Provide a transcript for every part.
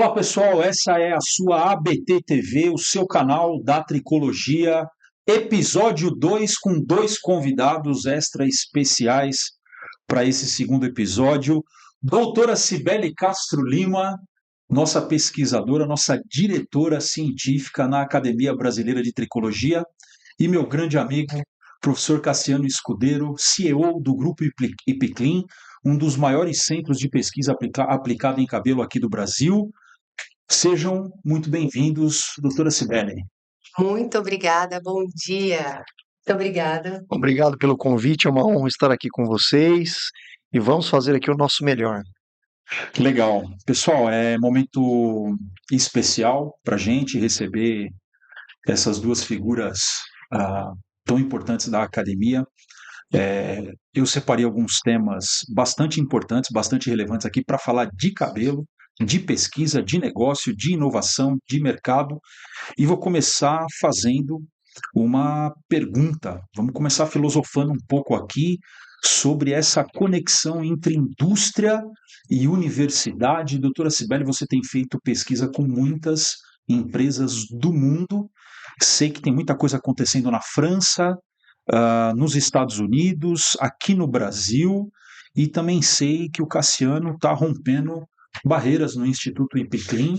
Olá pessoal, essa é a sua ABT TV, o seu canal da Tricologia, episódio 2 com dois convidados extra especiais para esse segundo episódio. Doutora Cibele Castro Lima, nossa pesquisadora, nossa diretora científica na Academia Brasileira de Tricologia, e meu grande amigo, professor Cassiano Escudeiro, CEO do Grupo Ipiclin, um dos maiores centros de pesquisa aplicada em cabelo aqui do Brasil. Sejam muito bem-vindos, doutora Cibele. Muito obrigada, bom dia. Muito obrigada. Obrigado pelo convite, é uma honra estar aqui com vocês e vamos fazer aqui o nosso melhor. Legal. Pessoal, é momento especial para a gente receber essas duas figuras tão importantes da academia. Eu separei alguns temas bastante importantes, bastante relevantes aqui para falar de cabelo, de pesquisa, de negócio, de inovação, de mercado, e vou começar fazendo uma pergunta. Vamos começar filosofando um pouco aqui sobre essa conexão entre indústria e universidade. Doutora Cibele, você tem feito pesquisa com muitas empresas do mundo. Sei que tem muita coisa acontecendo na França, nos Estados Unidos, aqui no Brasil, e também sei que o Cassiano está rompendo barreiras no Instituto Ipiclin,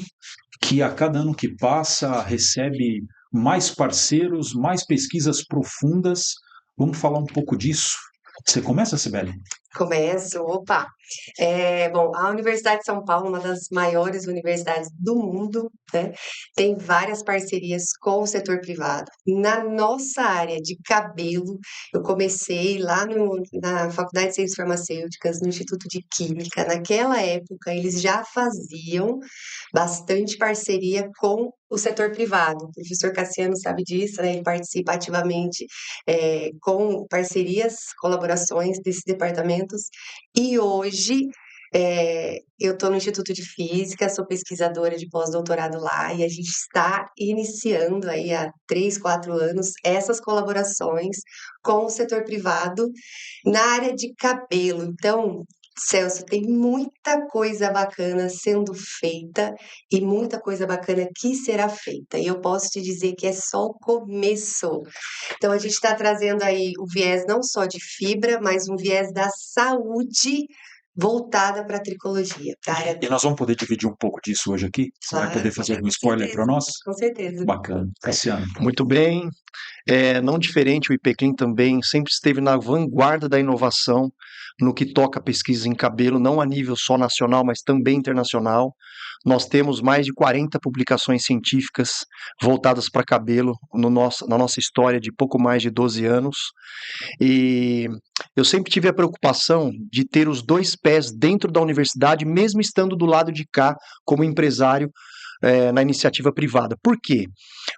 que a cada ano que passa recebe mais parceiros, mais pesquisas profundas. Vamos falar um pouco disso. Você começa, Cibele? Começo, opa! Bom, a Universidade de São Paulo, uma das maiores universidades do mundo, né, tem várias parcerias com o setor privado. Na nossa área de cabelo, eu comecei lá na Faculdade de Ciências Farmacêuticas, no Instituto de Química. Naquela época, eles já faziam bastante parceria com o setor privado. O professor Cassiano sabe disso, né? Ele participa ativamente com parcerias, colaborações desses departamentos. E hoje eu estou no Instituto de Física, sou pesquisadora de pós-doutorado lá, e a gente está iniciando aí há 3, 4 anos essas colaborações com o setor privado na área de cabelo. Então, Celso, tem muita coisa bacana sendo feita e muita coisa bacana que será feita. E eu posso te dizer que é só o começo. Então, a gente está trazendo aí o viés não só de fibra, mas um viés da saúde voltada para a tricologia. E nós vamos poder dividir um pouco disso hoje aqui? Você vai poder fazer um spoiler para nós? Com certeza. Bacana. Cassiano. Muito bem, não diferente, o Ipiclin também sempre esteve na vanguarda da inovação no que toca a pesquisa em cabelo, não a nível só nacional, mas também internacional. Nós temos mais de 40 publicações científicas voltadas para cabelo na nossa história de pouco mais de 12 anos. E eu sempre tive a preocupação de ter os dois pés dentro da universidade, mesmo estando do lado de cá como empresário na iniciativa privada. Por quê?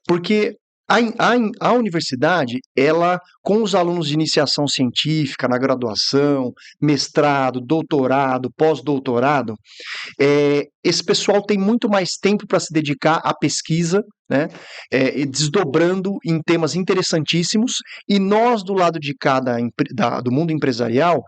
Porque a universidade, ela, com os alunos de iniciação científica, na graduação, mestrado, doutorado, pós-doutorado, esse pessoal tem muito mais tempo para se dedicar à pesquisa, né, desdobrando em temas interessantíssimos, e nós, do lado de cá do mundo empresarial,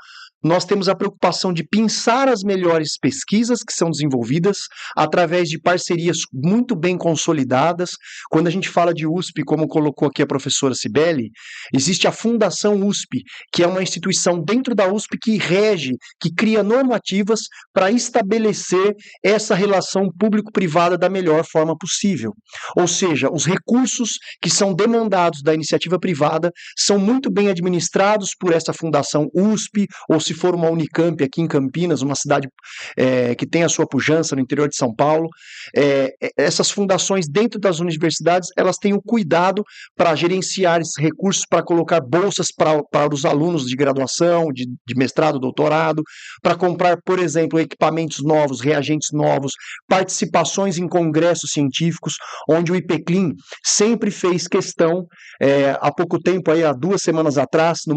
nós temos a preocupação de pensar as melhores pesquisas que são desenvolvidas através de parcerias muito bem consolidadas. Quando a gente fala de USP, como colocou aqui a professora Cibele, existe a Fundação USP, que é uma instituição dentro da USP que rege, que cria normativas para estabelecer essa relação público-privada da melhor forma possível. Ou seja, os recursos que são demandados da iniciativa privada são muito bem administrados por essa Fundação USP, ou se for uma Unicamp aqui em Campinas, uma cidade que tem a sua pujança no interior de São Paulo, essas fundações dentro das universidades, elas têm o cuidado para gerenciar esses recursos, para colocar bolsas para os alunos de graduação, de mestrado, doutorado, para comprar, por exemplo, equipamentos novos, reagentes novos, participações em congressos científicos, onde o Ipiclin sempre fez questão, há pouco tempo, há 2 semanas atrás, no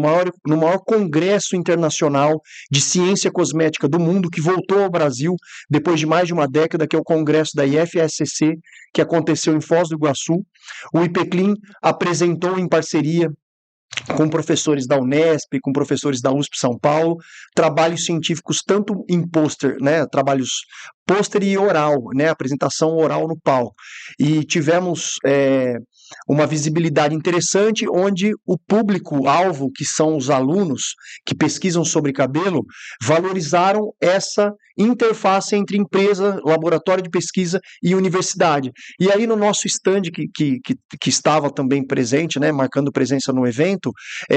maior congresso internacional de ciência cosmética do mundo, que voltou ao Brasil depois de mais de uma década, que é o congresso da IFSCC, que aconteceu em Foz do Iguaçu. O Ipiclin apresentou em parceria com professores da Unesp, com professores da USP São Paulo, trabalhos científicos tanto em pôster, né, trabalhos pôster e oral, né, apresentação oral no palco. E tivemos uma visibilidade interessante, onde o público-alvo, que são os alunos que pesquisam sobre cabelo, valorizaram essa interface entre empresa, laboratório de pesquisa e universidade. E aí no nosso stand que estava também presente, né, marcando presença no evento,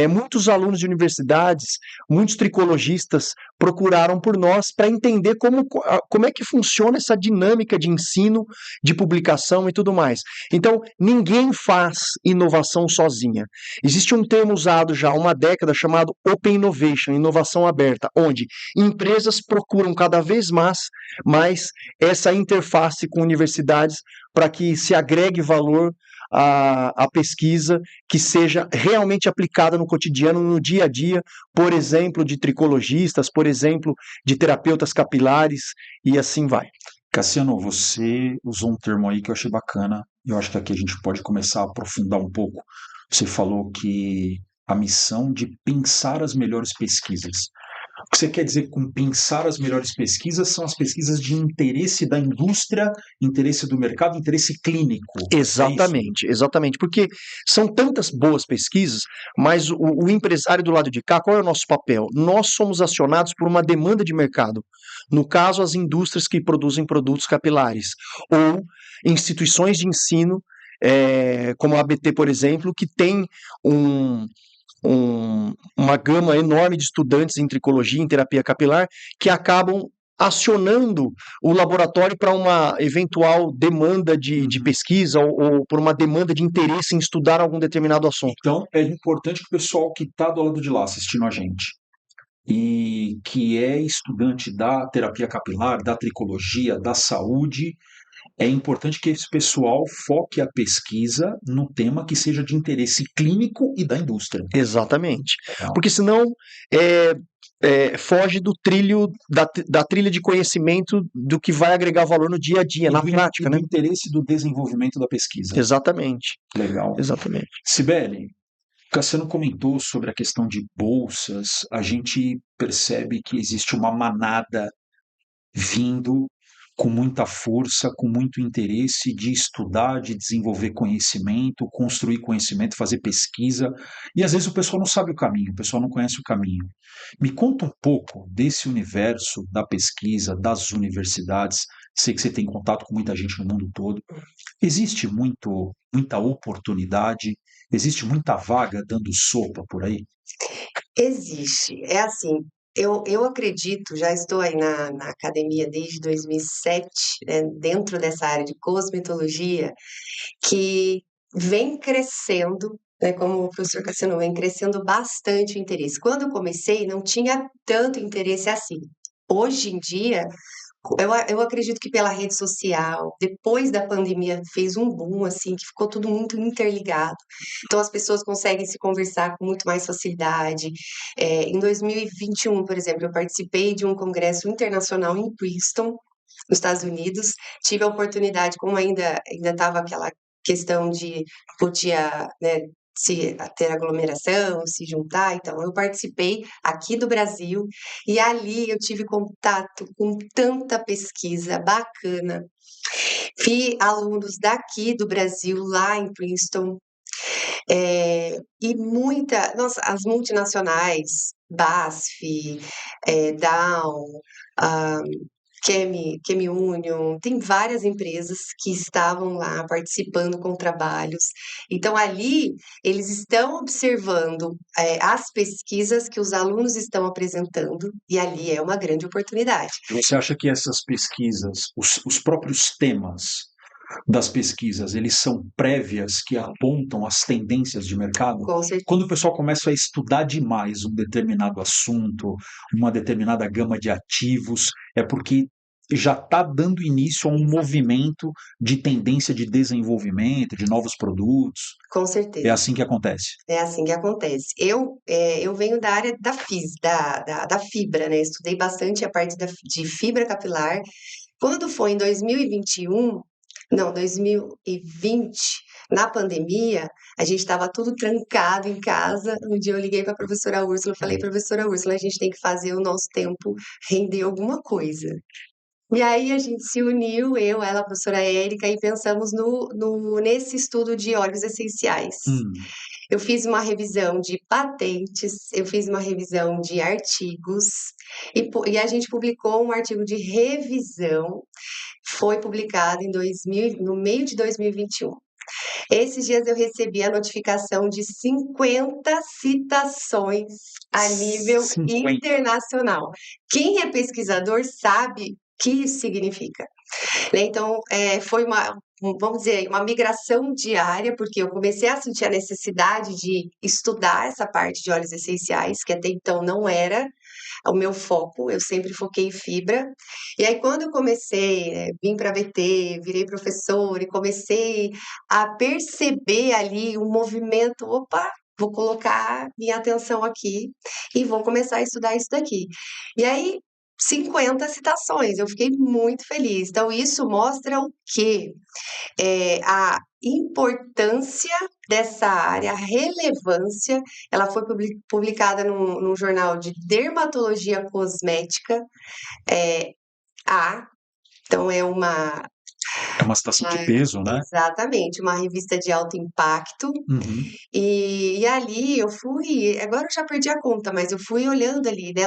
muitos alunos de universidades, muitos tricologistas procuraram por nós para entender como é que funciona essa dinâmica de ensino, de publicação e tudo mais. Então, ninguém faz inovação sozinha. Existe um termo usado já há uma década chamado Open Innovation, inovação aberta, onde empresas procuram cada vez mais essa interface com universidades para que se agregue valor à pesquisa que seja realmente aplicada no cotidiano, no dia a dia, por exemplo, de tricologistas, por exemplo, de terapeutas capilares, e assim vai. Cassiano, você usou um termo aí que eu achei bacana, e eu acho que aqui a gente pode começar a aprofundar um pouco. Você falou que a missão de pensar as melhores pesquisas. O que você quer dizer com pensar as melhores pesquisas são as pesquisas de interesse da indústria, interesse do mercado, interesse clínico. Exatamente, exatamente, porque são tantas boas pesquisas, mas o empresário do lado de cá, qual é o nosso papel? Nós somos acionados por uma demanda de mercado. No caso, as indústrias que produzem produtos capilares, ou instituições de ensino, como a ABT, por exemplo, que tem uma gama enorme de estudantes em tricologia, em terapia capilar, que acabam acionando o laboratório para uma eventual demanda de pesquisa ou por uma demanda de interesse em estudar algum determinado assunto. Então, é importante que o pessoal que está do lado de lá assistindo a gente e que é estudante da terapia capilar, da tricologia, da saúde, é importante que esse pessoal foque a pesquisa no tema que seja de interesse clínico e da indústria. Exatamente. Porque senão foge do trilho, da trilha de conhecimento do que vai agregar valor no dia a dia, na prática, né? Do interesse do desenvolvimento da pesquisa. Exatamente. Legal. Exatamente. Cibele, Cassiano comentou sobre a questão de bolsas. A gente percebe que existe uma manada vindo com muita força, com muito interesse de estudar, de desenvolver conhecimento, construir conhecimento, fazer pesquisa. E às vezes o pessoal não sabe o caminho, o pessoal não conhece o caminho. Me conta um pouco desse universo da pesquisa, das universidades. Sei que você tem contato com muita gente no mundo todo. Existe muita oportunidade? Existe muita vaga dando sopa por aí? Existe. É assim, eu acredito, já estou aí na academia desde 2007, né, dentro dessa área de cosmetologia, que vem crescendo, né, como o professor Cassiano, vem crescendo bastante o interesse. Quando eu comecei, não tinha tanto interesse assim. Hoje em dia, eu acredito que pela rede social, depois da pandemia, fez um boom, assim, que ficou tudo muito interligado. Então, as pessoas conseguem se conversar com muito mais facilidade. Em 2021, por exemplo, eu participei de um congresso internacional em Princeton, nos Estados Unidos. Tive a oportunidade, como ainda estava aquela questão de podia, né, se ter aglomeração, se juntar. Então, eu participei aqui do Brasil e ali eu tive contato com tanta pesquisa bacana. Vi alunos daqui do Brasil, lá em Princeton, e nossa, as multinacionais, BASF, Dow, ah, Chemi Union, tem várias empresas que estavam lá participando com trabalhos. Então, ali, eles estão observando as pesquisas que os alunos estão apresentando, e ali é uma grande oportunidade. Você acha que essas pesquisas, os próprios temas das pesquisas, eles são prévias que apontam as tendências de mercado? Com certeza. Quando o pessoal começa a estudar demais um determinado assunto, uma determinada gama de ativos, é porque já está dando início a um movimento de tendência de desenvolvimento, de novos produtos. Com certeza. É assim que acontece. É assim que acontece. Eu venho da área da fibra, né? Estudei bastante a parte de fibra capilar. Quando foi em 2021, não, 2020, na pandemia, a gente estava tudo trancado em casa. Um dia eu liguei para a professora Úrsula, falei, professora Úrsula, a gente tem que fazer o nosso tempo render alguma coisa. E aí a gente se uniu, eu, ela, a professora Érica, e pensamos nesse estudo de óleos essenciais. Hum, Eu fiz uma revisão de patentes, eu fiz uma revisão de artigos, e a gente publicou um artigo de revisão, foi publicado no meio de 2021. Esses dias eu recebi a notificação de 50 citações a nível 50. internacional. Quem é pesquisador sabe o que isso significa, né? Então, foi vamos dizer, uma migração diária, porque eu comecei a sentir a necessidade de estudar essa parte de óleos essenciais, que até então não era o meu foco, eu sempre foquei em fibra. E aí, quando eu comecei, vim para a VT, virei professora e comecei a perceber ali um movimento, opa, vou colocar minha atenção aqui e vou começar a estudar isso daqui. E aí, 50 citações, eu fiquei muito feliz. Então, isso mostra o quê? A importância dessa área, a relevância, ela foi publicada num jornal de dermatologia cosmética, é, A, então É uma citação de peso, né? exatamente, uma revista de alto impacto, Uhum. e ali eu fui, agora eu já perdi a conta, mas eu fui olhando ali, né,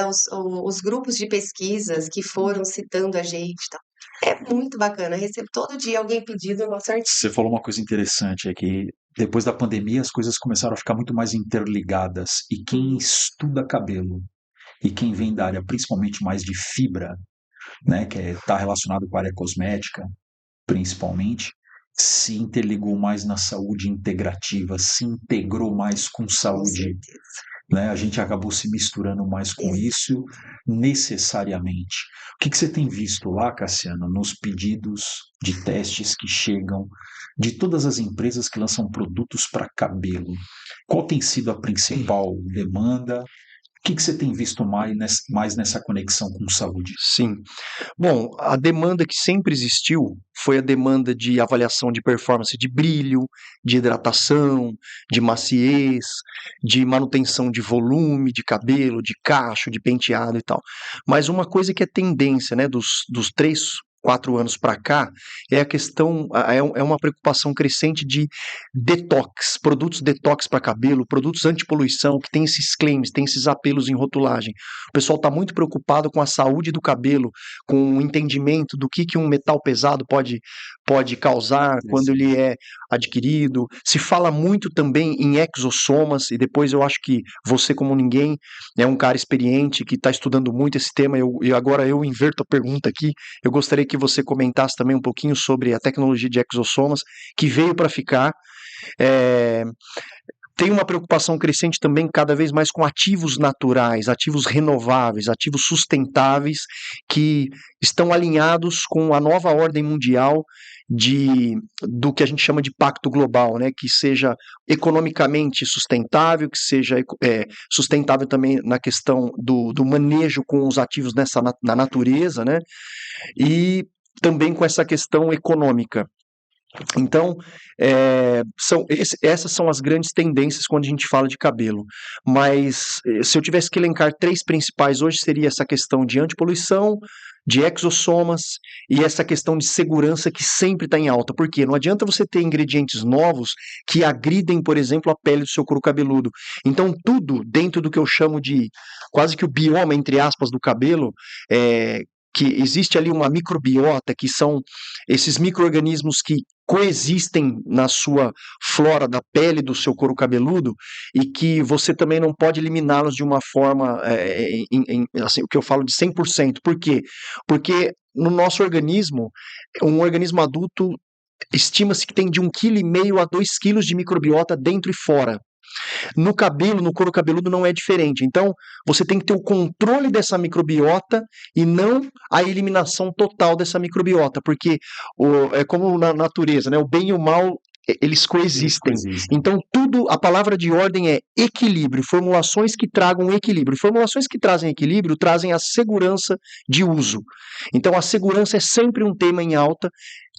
os grupos de pesquisas que foram citando a gente, então, é muito bacana, eu recebo todo dia alguém pedindo o nosso artigo. Você falou uma coisa interessante, é que depois da pandemia as coisas começaram a ficar muito mais interligadas e quem estuda cabelo e quem vem da área principalmente mais de fibra, né, que está relacionado com a área cosmética, principalmente, se interligou mais na saúde integrativa, se integrou mais com Com saúde, certeza. né? A gente acabou se misturando mais com isso necessariamente. O que você tem visto lá, Cassiano, nos pedidos de testes que chegam de todas as empresas que lançam produtos para cabelo? Qual tem sido a principal demanda? O que você tem visto mais nessa conexão com saúde? Sim. Bom, a demanda que sempre existiu foi a demanda de avaliação de performance de brilho, de hidratação, de maciez, de manutenção de volume, de cabelo, de cacho, de penteado e tal. Mas uma coisa que é tendência, né, dos 3, 4 anos para cá, é a questão, é uma preocupação crescente de detox, produtos detox para cabelo, produtos antipoluição, que tem esses claims, tem esses apelos em rotulagem. O pessoal está muito preocupado com a saúde do cabelo, com o entendimento do que um metal pesado pode causar quando ele é adquirido. Se fala muito também em exossomas, e depois eu acho que você, como ninguém, é um cara experiente que está estudando muito esse tema. E agora eu inverto a pergunta aqui. Eu gostaria que você comentasse também um pouquinho sobre a tecnologia de exossomas, que veio para ficar. É, tem uma preocupação crescente também cada vez mais com ativos naturais, ativos renováveis, ativos sustentáveis que estão alinhados com a nova ordem mundial do que a gente chama de pacto global, né? Que seja economicamente sustentável, que seja sustentável também na questão do manejo com os ativos na natureza, né? E também com essa questão econômica. Então, essas são as grandes tendências quando a gente fala de cabelo. Mas se eu tivesse que elencar 3 principais hoje, seria essa questão de antipoluição, de exossomas e essa questão de segurança que sempre está em alta. Por quê? Não adianta você ter ingredientes novos que agridem, por exemplo, a pele do seu couro cabeludo. Então, tudo dentro do que eu chamo de quase que o bioma, entre aspas, do cabelo, que existe ali uma microbiota, que são esses micro-organismos que coexistem na sua flora da pele do seu couro cabeludo e que você também não pode eliminá-los de uma forma, assim, o que eu falo de 100%. Por quê? Porque no nosso organismo, um organismo adulto estima-se que tem de 1,5 kg a 2 quilos de microbiota dentro e fora. No cabelo, no couro cabeludo não é diferente. Então, você tem que ter o controle dessa microbiota e não a eliminação total dessa microbiota, porque é como na natureza, né? O bem e o mal eles coexistem. Então, a palavra de ordem é equilíbrio, formulações que tragam equilíbrio. Formulações que trazem equilíbrio trazem a segurança de uso. Então, a segurança é sempre um tema em alta.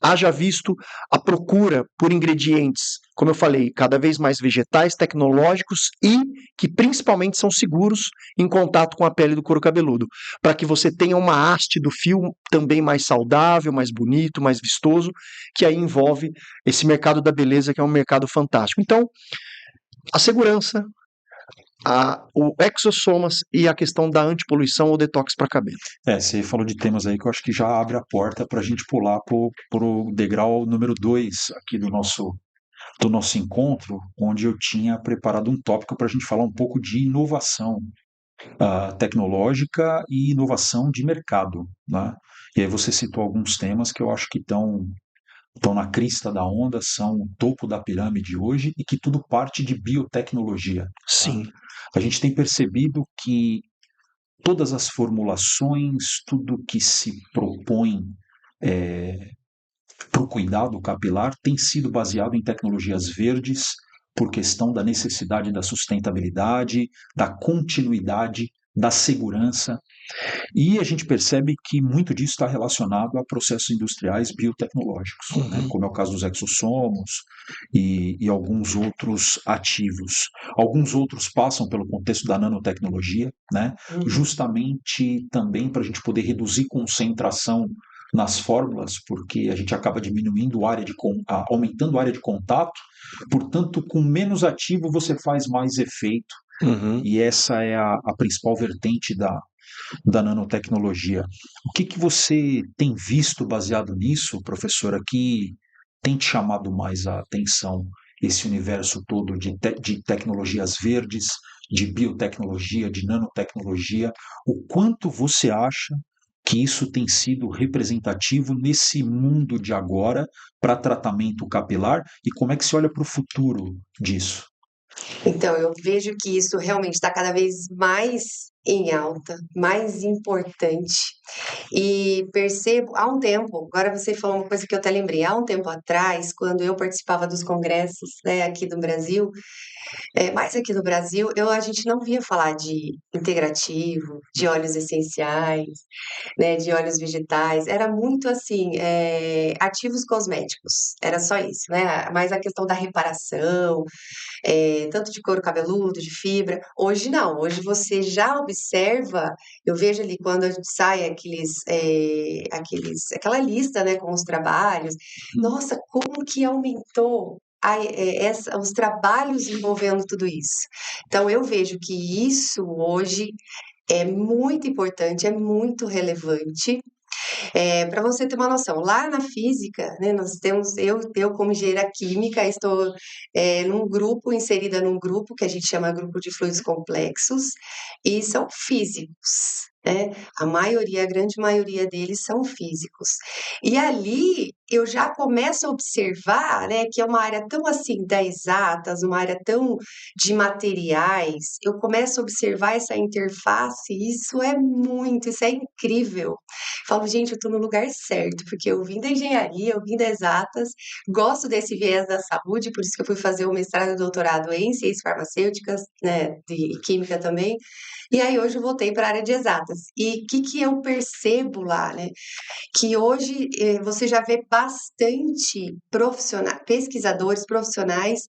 Haja visto a procura por ingredientes como eu falei, cada vez mais vegetais, tecnológicos e que principalmente são seguros em contato com a pele do couro cabeludo, para que você tenha uma haste do fio também mais saudável, mais bonito, mais vistoso, que aí envolve esse mercado da beleza, que é um mercado fantástico. Então, a segurança, o exossomas e a questão da antipoluição ou detox para cabelo. Você falou de temas aí que eu acho que já abre a porta para a gente pular para o degrau número 2 aqui do nosso encontro, onde eu tinha preparado um tópico para a gente falar um pouco de inovação tecnológica e inovação de mercado, né? E aí você citou alguns temas que eu acho que estão na crista da onda, são o topo da pirâmide hoje e que tudo parte de biotecnologia. Sim. Tá? A gente tem percebido que todas as formulações, tudo que se propõe para o cuidado capilar tem sido baseado em tecnologias verdes por questão da necessidade da sustentabilidade, da continuidade, da segurança. E a gente percebe que muito disso está relacionado a processos industriais biotecnológicos, né, como é o caso dos exossomos e alguns outros ativos. Alguns outros passam pelo contexto da nanotecnologia, né, justamente também para a gente poder reduzir concentração nas fórmulas, porque a gente acaba diminuindo aumentando a área de contato, portanto, com menos ativo você faz mais efeito. E essa é a principal vertente da nanotecnologia. O que você tem visto baseado nisso, professora, que tem te chamado mais a atenção, esse universo todo de tecnologias verdes, de biotecnologia, de nanotecnologia? O quanto você acha que isso tem sido representativo nesse mundo de agora para tratamento capilar e como é que se olha para o futuro disso? Então, eu vejo que isso realmente está cada vez mais em alta, mais importante. E percebo, há um tempo, agora você falou uma coisa que eu até lembrei, há um tempo atrás, quando eu participava dos congressos, né, aqui do Brasil, mas aqui no Brasil, a gente não via falar de integrativo, de óleos essenciais, né, de óleos vegetais, era muito assim, ativos cosméticos, era só isso, né? Mas a questão da reparação, tanto de couro cabeludo, de fibra. Hoje não, hoje você já observa, eu vejo ali quando a gente sai aquela lista, né, com os trabalhos, nossa, como que aumentou os trabalhos envolvendo tudo isso. Então, eu vejo que isso hoje é muito importante, é muito relevante. Para você ter uma noção, lá na física, né, nós temos, eu como engenheira química, estou inserida num grupo que a gente chama grupo de fluidos complexos, e são físicos, né? A grande maioria deles são físicos. E ali eu já começo a observar, né, que é uma área tão assim da exatas, uma área tão de materiais, eu começo a observar essa interface, e isso é incrível. Falo, gente, eu estou no lugar certo, porque eu vim da engenharia, eu vim das exatas, gosto desse viés da saúde, por isso que eu fui fazer o mestrado e doutorado em ciências farmacêuticas, né, de química também. E aí hoje eu voltei para a área de exatas. E o que eu percebo lá, né? Que hoje você já vê bastante pesquisadores profissionais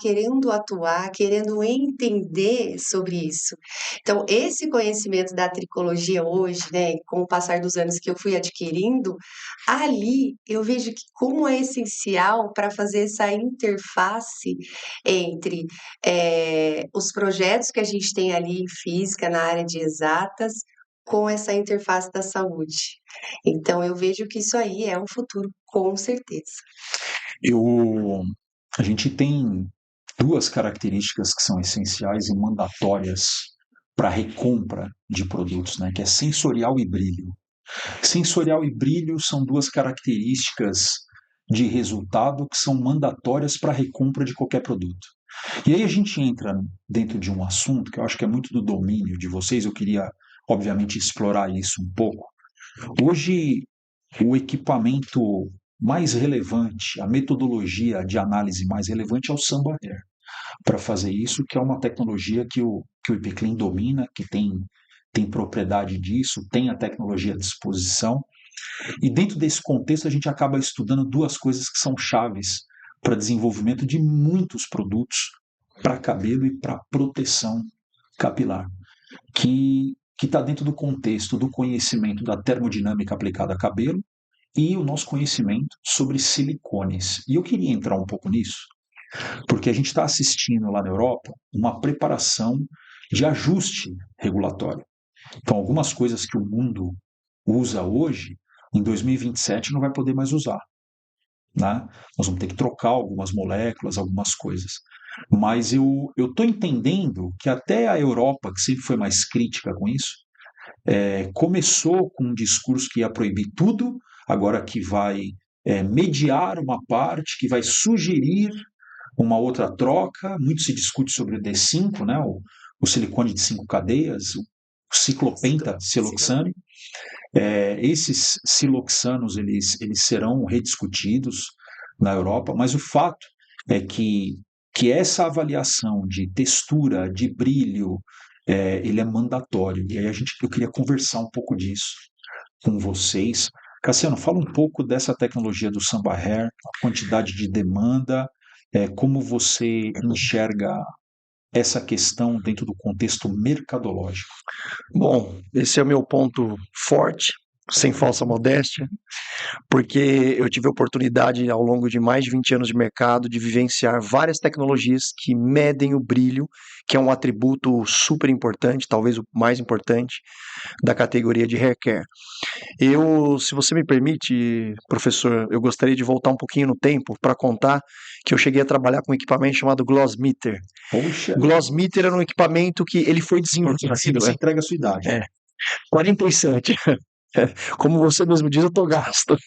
querendo atuar, querendo entender sobre isso. Então, esse conhecimento da tricologia hoje, né, com o passar dos anos que eu fui adquirindo, ali eu vejo que como é essencial para fazer essa interface entre os projetos que a gente tem ali em física, na área de exatas, com essa interface da saúde. Então, eu vejo que isso aí é um futuro, com certeza. A gente tem duas características que são essenciais e mandatórias para a recompra de produtos, né, que é sensorial e brilho. Sensorial e brilho são duas características de resultado que são mandatórias para a recompra de qualquer produto. E aí a gente entra dentro de um assunto que eu acho que é muito do domínio de vocês, eu queria, obviamente, explorar isso um pouco. Hoje, o equipamento mais relevante, a metodologia de análise mais relevante é o Samba Air. Para fazer isso, que é uma tecnologia que o IPCLIN domina, que tem propriedade disso, tem a tecnologia à disposição. E dentro desse contexto, a gente acaba estudando duas coisas que são chaves para desenvolvimento de muitos produtos para cabelo e para proteção capilar, que está dentro do contexto do conhecimento da termodinâmica aplicada a cabelo e o nosso conhecimento sobre silicones. E eu queria entrar um pouco nisso, porque a gente está assistindo lá na Europa uma preparação de ajuste regulatório. Então, algumas coisas que o mundo usa hoje, em 2027 não vai poder mais usar. Né? Nós vamos ter que trocar algumas moléculas, algumas coisas. Mas eu estou entendendo que até a Europa, que sempre foi mais crítica com isso, começou com um discurso que ia proibir tudo, agora que vai mediar uma parte, que vai sugerir uma outra troca. Muito se discute sobre o D5, né? O silicone de 5 cadeias, o ciclopentasiloxane. Esses siloxanos eles serão rediscutidos na Europa, mas o fato é que essa avaliação de textura, de brilho, ele é mandatório. E aí eu queria conversar um pouco disso com vocês. Cassiano, fala um pouco dessa tecnologia do Samba Hair, a quantidade de demanda, como você enxerga essa questão dentro do contexto mercadológico. Bom, esse é o meu ponto forte, sem falsa modéstia, porque eu tive a oportunidade, ao longo de mais de 20 anos de mercado, de vivenciar várias tecnologias que medem o brilho, que é um atributo super importante, talvez o mais importante, da categoria de hair care. Se você me permite, professor, eu gostaria de voltar um pouquinho no tempo para contar que eu cheguei a trabalhar com um equipamento chamado Glossmeter. Poxa! Glossmeter era um equipamento que ele foi desenvolvido. Assim você entrega a sua idade. 47. Como você mesmo diz, eu tô gasto.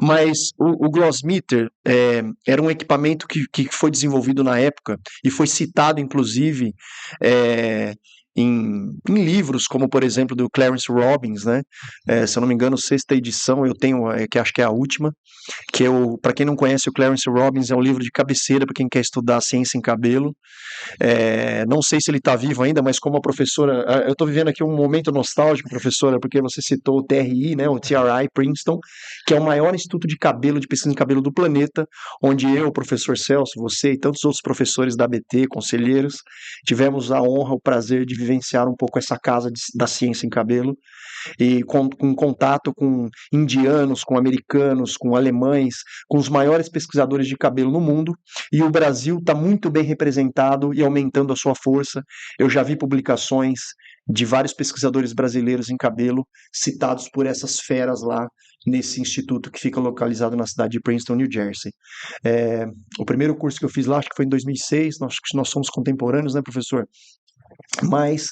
Mas o Glossmeter era um equipamento que foi desenvolvido na época e foi citado, inclusive, em livros, como por exemplo do Clarence Robbins, né? Se eu não me engano, 6ª edição, eu tenho, que acho que é a última, que para quem não conhece, o Clarence Robbins é um livro de cabeceira para quem quer estudar ciência em cabelo. Não sei se ele está vivo ainda, mas como a professora, eu estou vivendo aqui um momento nostálgico, professora, porque você citou o TRI, né, o TRI Princeton, que é o maior instituto de cabelo, de pesquisa em cabelo do planeta, onde eu, o professor Celso, você e tantos outros professores da ABT, conselheiros, tivemos a honra, o prazer de vivenciar um pouco essa casa da ciência em cabelo, e com contato com indianos, com americanos, com alemães, com os maiores pesquisadores de cabelo no mundo, e o Brasil está muito bem representado e aumentando a sua força. Eu já vi publicações de vários pesquisadores brasileiros em cabelo citados por essas feras lá nesse instituto que fica localizado na cidade de Princeton, New Jersey. O primeiro curso que eu fiz lá, acho que foi em 2006, nós somos contemporâneos, né, professor? Mas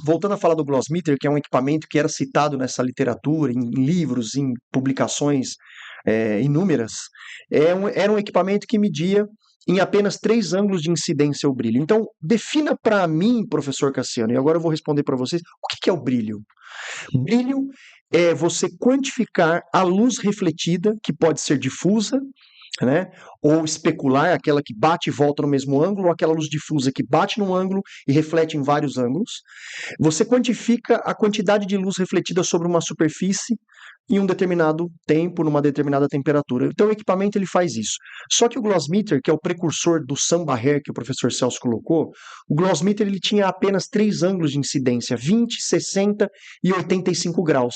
voltando a falar do Glossmeter, que é um equipamento que era citado nessa literatura, em livros, em publicações inúmeras, era um equipamento que media em apenas 3 ângulos de incidência o brilho. Então, defina para mim, professor Cassiano, e agora eu vou responder para vocês, o que é o brilho? Brilho é você quantificar a luz refletida, que pode ser difusa, né? Ou especular, aquela que bate e volta no mesmo ângulo, ou aquela luz difusa que bate num ângulo e reflete em vários ângulos. Você quantifica a quantidade de luz refletida sobre uma superfície em um determinado tempo, numa determinada temperatura. Então o equipamento ele faz isso. Só que o Glossmeter, que é o precursor do Samba Hair que o professor Celso colocou, o Glossmeter ele tinha apenas 3 ângulos de incidência, 20, 60 e 85 graus.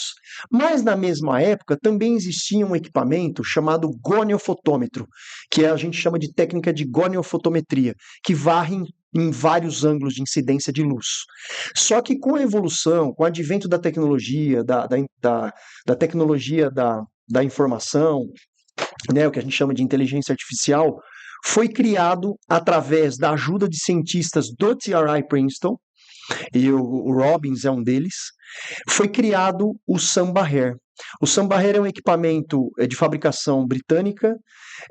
Mas na mesma época também existia um equipamento chamado goniofotômetro, que a gente chama de técnica de goniofotometria, que varre em vários ângulos de incidência de luz. Só que com a evolução, com o advento da tecnologia, da tecnologia da informação, né, o que a gente chama de inteligência artificial, foi criado através da ajuda de cientistas do TRI Princeton, e o Robbins é um deles, foi criado o Samba Hair. O Samba Hair é um equipamento de fabricação britânica,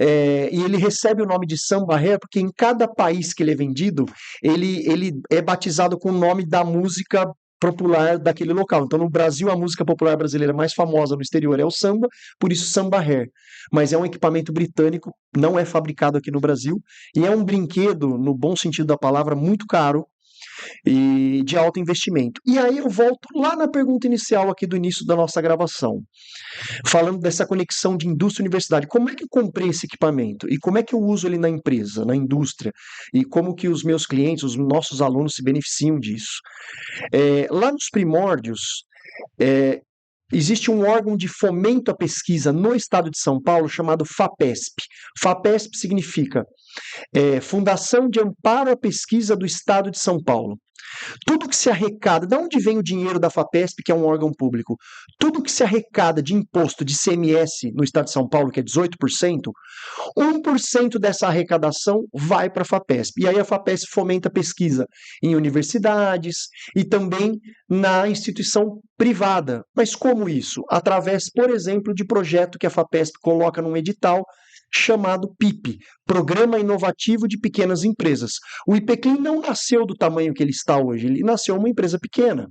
e ele recebe o nome de Samba Hair porque em cada país que ele é vendido, ele é batizado com o nome da música popular daquele local. Então, no Brasil, a música popular brasileira mais famosa no exterior é o samba, por isso Samba Hair. Mas é um equipamento britânico, não é fabricado aqui no Brasil, e é um brinquedo, no bom sentido da palavra, muito caro, e de alto investimento. E aí eu volto lá na pergunta inicial aqui do início da nossa gravação, falando dessa conexão de indústria e universidade. Como é que eu comprei esse equipamento? E como é que eu uso ele na empresa, na indústria? E como que os meus clientes, os nossos alunos se beneficiam disso? Lá nos primórdios, existe um órgão de fomento à pesquisa no estado de São Paulo chamado FAPESP. FAPESP significa Fundação de Amparo à Pesquisa do Estado de São Paulo. Tudo que se arrecada, de onde vem o dinheiro da FAPESP, que é um órgão público? Tudo que se arrecada de imposto de CMS no estado de São Paulo, que é 18%, 1% dessa arrecadação vai para a FAPESP. E aí a FAPESP fomenta a pesquisa em universidades e também na instituição privada. Mas como isso? Através, por exemplo, de projeto que a FAPESP coloca num edital chamado PIP, Programa Inovativo de Pequenas Empresas. O IPCLIN não nasceu do tamanho que ele está hoje, ele nasceu uma empresa pequena,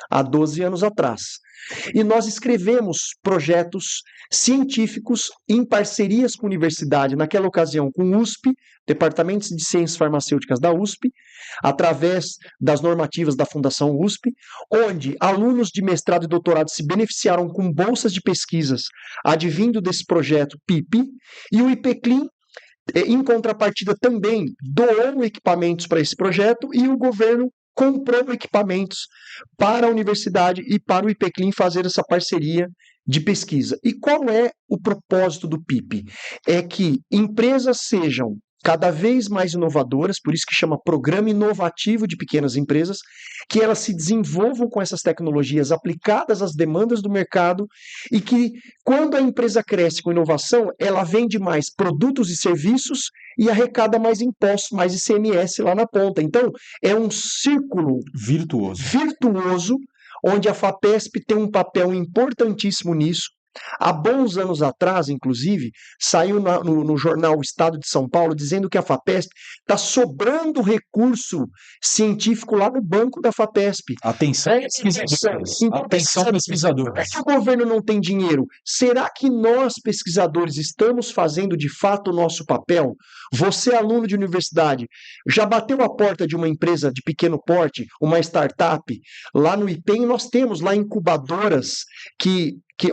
há 12 anos atrás. E nós escrevemos projetos científicos em parcerias com a universidade, naquela ocasião com o USP, Departamentos de Ciências Farmacêuticas da USP, através das normativas da Fundação USP, onde alunos de mestrado e doutorado se beneficiaram com bolsas de pesquisas advindo desse projeto PIP, e o IPCLIN, em contrapartida, também doou equipamentos para esse projeto e o governo comprou equipamentos para a universidade e para o IPCLIN fazer essa parceria de pesquisa. E qual é o propósito do PIP? É que empresas sejam cada vez mais inovadoras, por isso que chama Programa Inovativo de Pequenas Empresas, que elas se desenvolvam com essas tecnologias aplicadas às demandas do mercado e que, quando a empresa cresce com inovação, ela vende mais produtos e serviços e arrecada mais impostos, mais ICMS lá na ponta. Então, é um círculo virtuoso onde a FAPESP tem um papel importantíssimo nisso. Há bons anos atrás, inclusive, saiu no jornal Estado de São Paulo dizendo que a FAPESP está sobrando recurso científico lá no banco da FAPESP. Atenção, pesquisadores. Atenção, pesquisadores. É que o governo não tem dinheiro. Será que nós, pesquisadores, estamos fazendo de fato o nosso papel? Você, aluno de universidade, já bateu a porta de uma empresa de pequeno porte, uma startup? Lá no IPEM nós temos lá incubadoras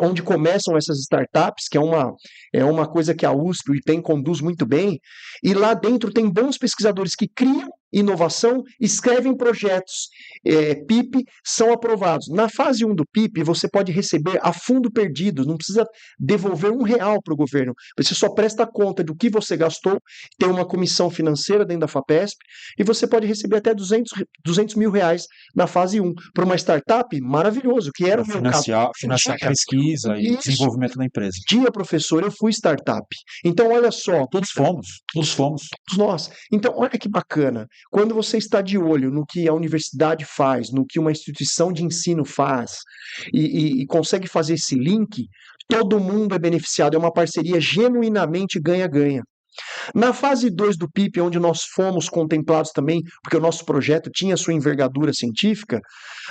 onde começam essas startups, que é uma coisa que a USP, o IPEM conduz muito bem, e lá dentro tem bons pesquisadores que criam inovação, escrevem projetos, PIP, são aprovados. Na fase 1 do PIP, você pode receber a fundo perdido, não precisa devolver R$1 para o governo, você só presta conta do que você gastou, tem uma comissão financeira dentro da FAPESP, e você pode receber até 200 mil reais na fase 1. Para uma startup, maravilhoso, que era o meu caso. Financiar pesquisa e desenvolvimento da empresa. Professor, eu fui startup. Então, olha só. Todos fomos. Todos nós. Então, olha que bacana. Quando você está de olho no que a universidade faz, no que uma instituição de ensino faz, e consegue fazer esse link, todo mundo é beneficiado. É uma parceria genuinamente ganha-ganha. Na fase 2 do PIP, onde nós fomos contemplados também, porque o nosso projeto tinha sua envergadura científica,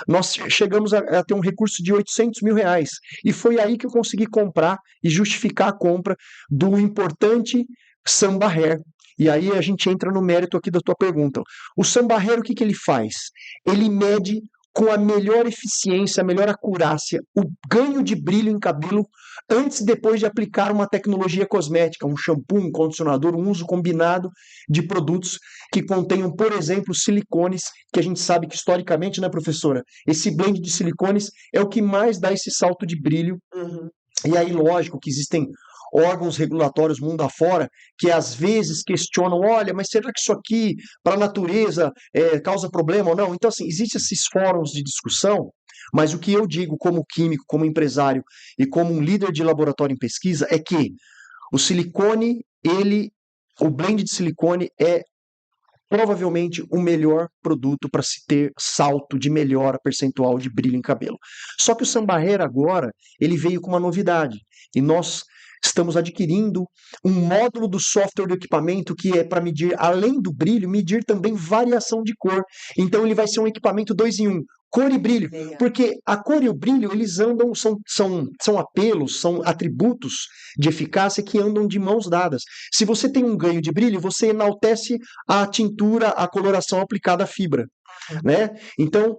nós chegamos a ter um recurso de 800 mil reais. E foi aí que eu consegui comprar e justificar a compra do importante Sambaher. E aí a gente entra no mérito aqui da tua pergunta. O Sambaher, o que ele faz? Ele mede com a melhor eficiência, a melhor acurácia, o ganho de brilho em cabelo antes e depois de aplicar uma tecnologia cosmética, um shampoo, um condicionador, um uso combinado de produtos que contenham, por exemplo, silicones, que a gente sabe que historicamente, né, professora, esse blend de silicones é o que mais dá esse salto de brilho. Uhum. E aí, lógico que existem órgãos regulatórios mundo afora que às vezes questionam, olha, mas será que isso aqui para a natureza causa problema ou não? Então, assim, existem esses fóruns de discussão, mas o que eu digo como químico, como empresário e como um líder de laboratório em pesquisa é que o silicone, o blend de silicone é provavelmente o melhor produto para se ter salto de melhora percentual de brilho em cabelo. Só que o Sambaher agora, ele veio com uma novidade, e nós estamos adquirindo um módulo do software do equipamento que é para medir, além do brilho, medir também variação de cor. Então ele vai ser um equipamento 2 em 1, cor e brilho. Legal. Porque a cor e o brilho, eles andam, são apelos, são atributos de eficácia que andam de mãos dadas. Se você tem um ganho de brilho, você enaltece a tintura, a coloração aplicada à fibra, né? Então,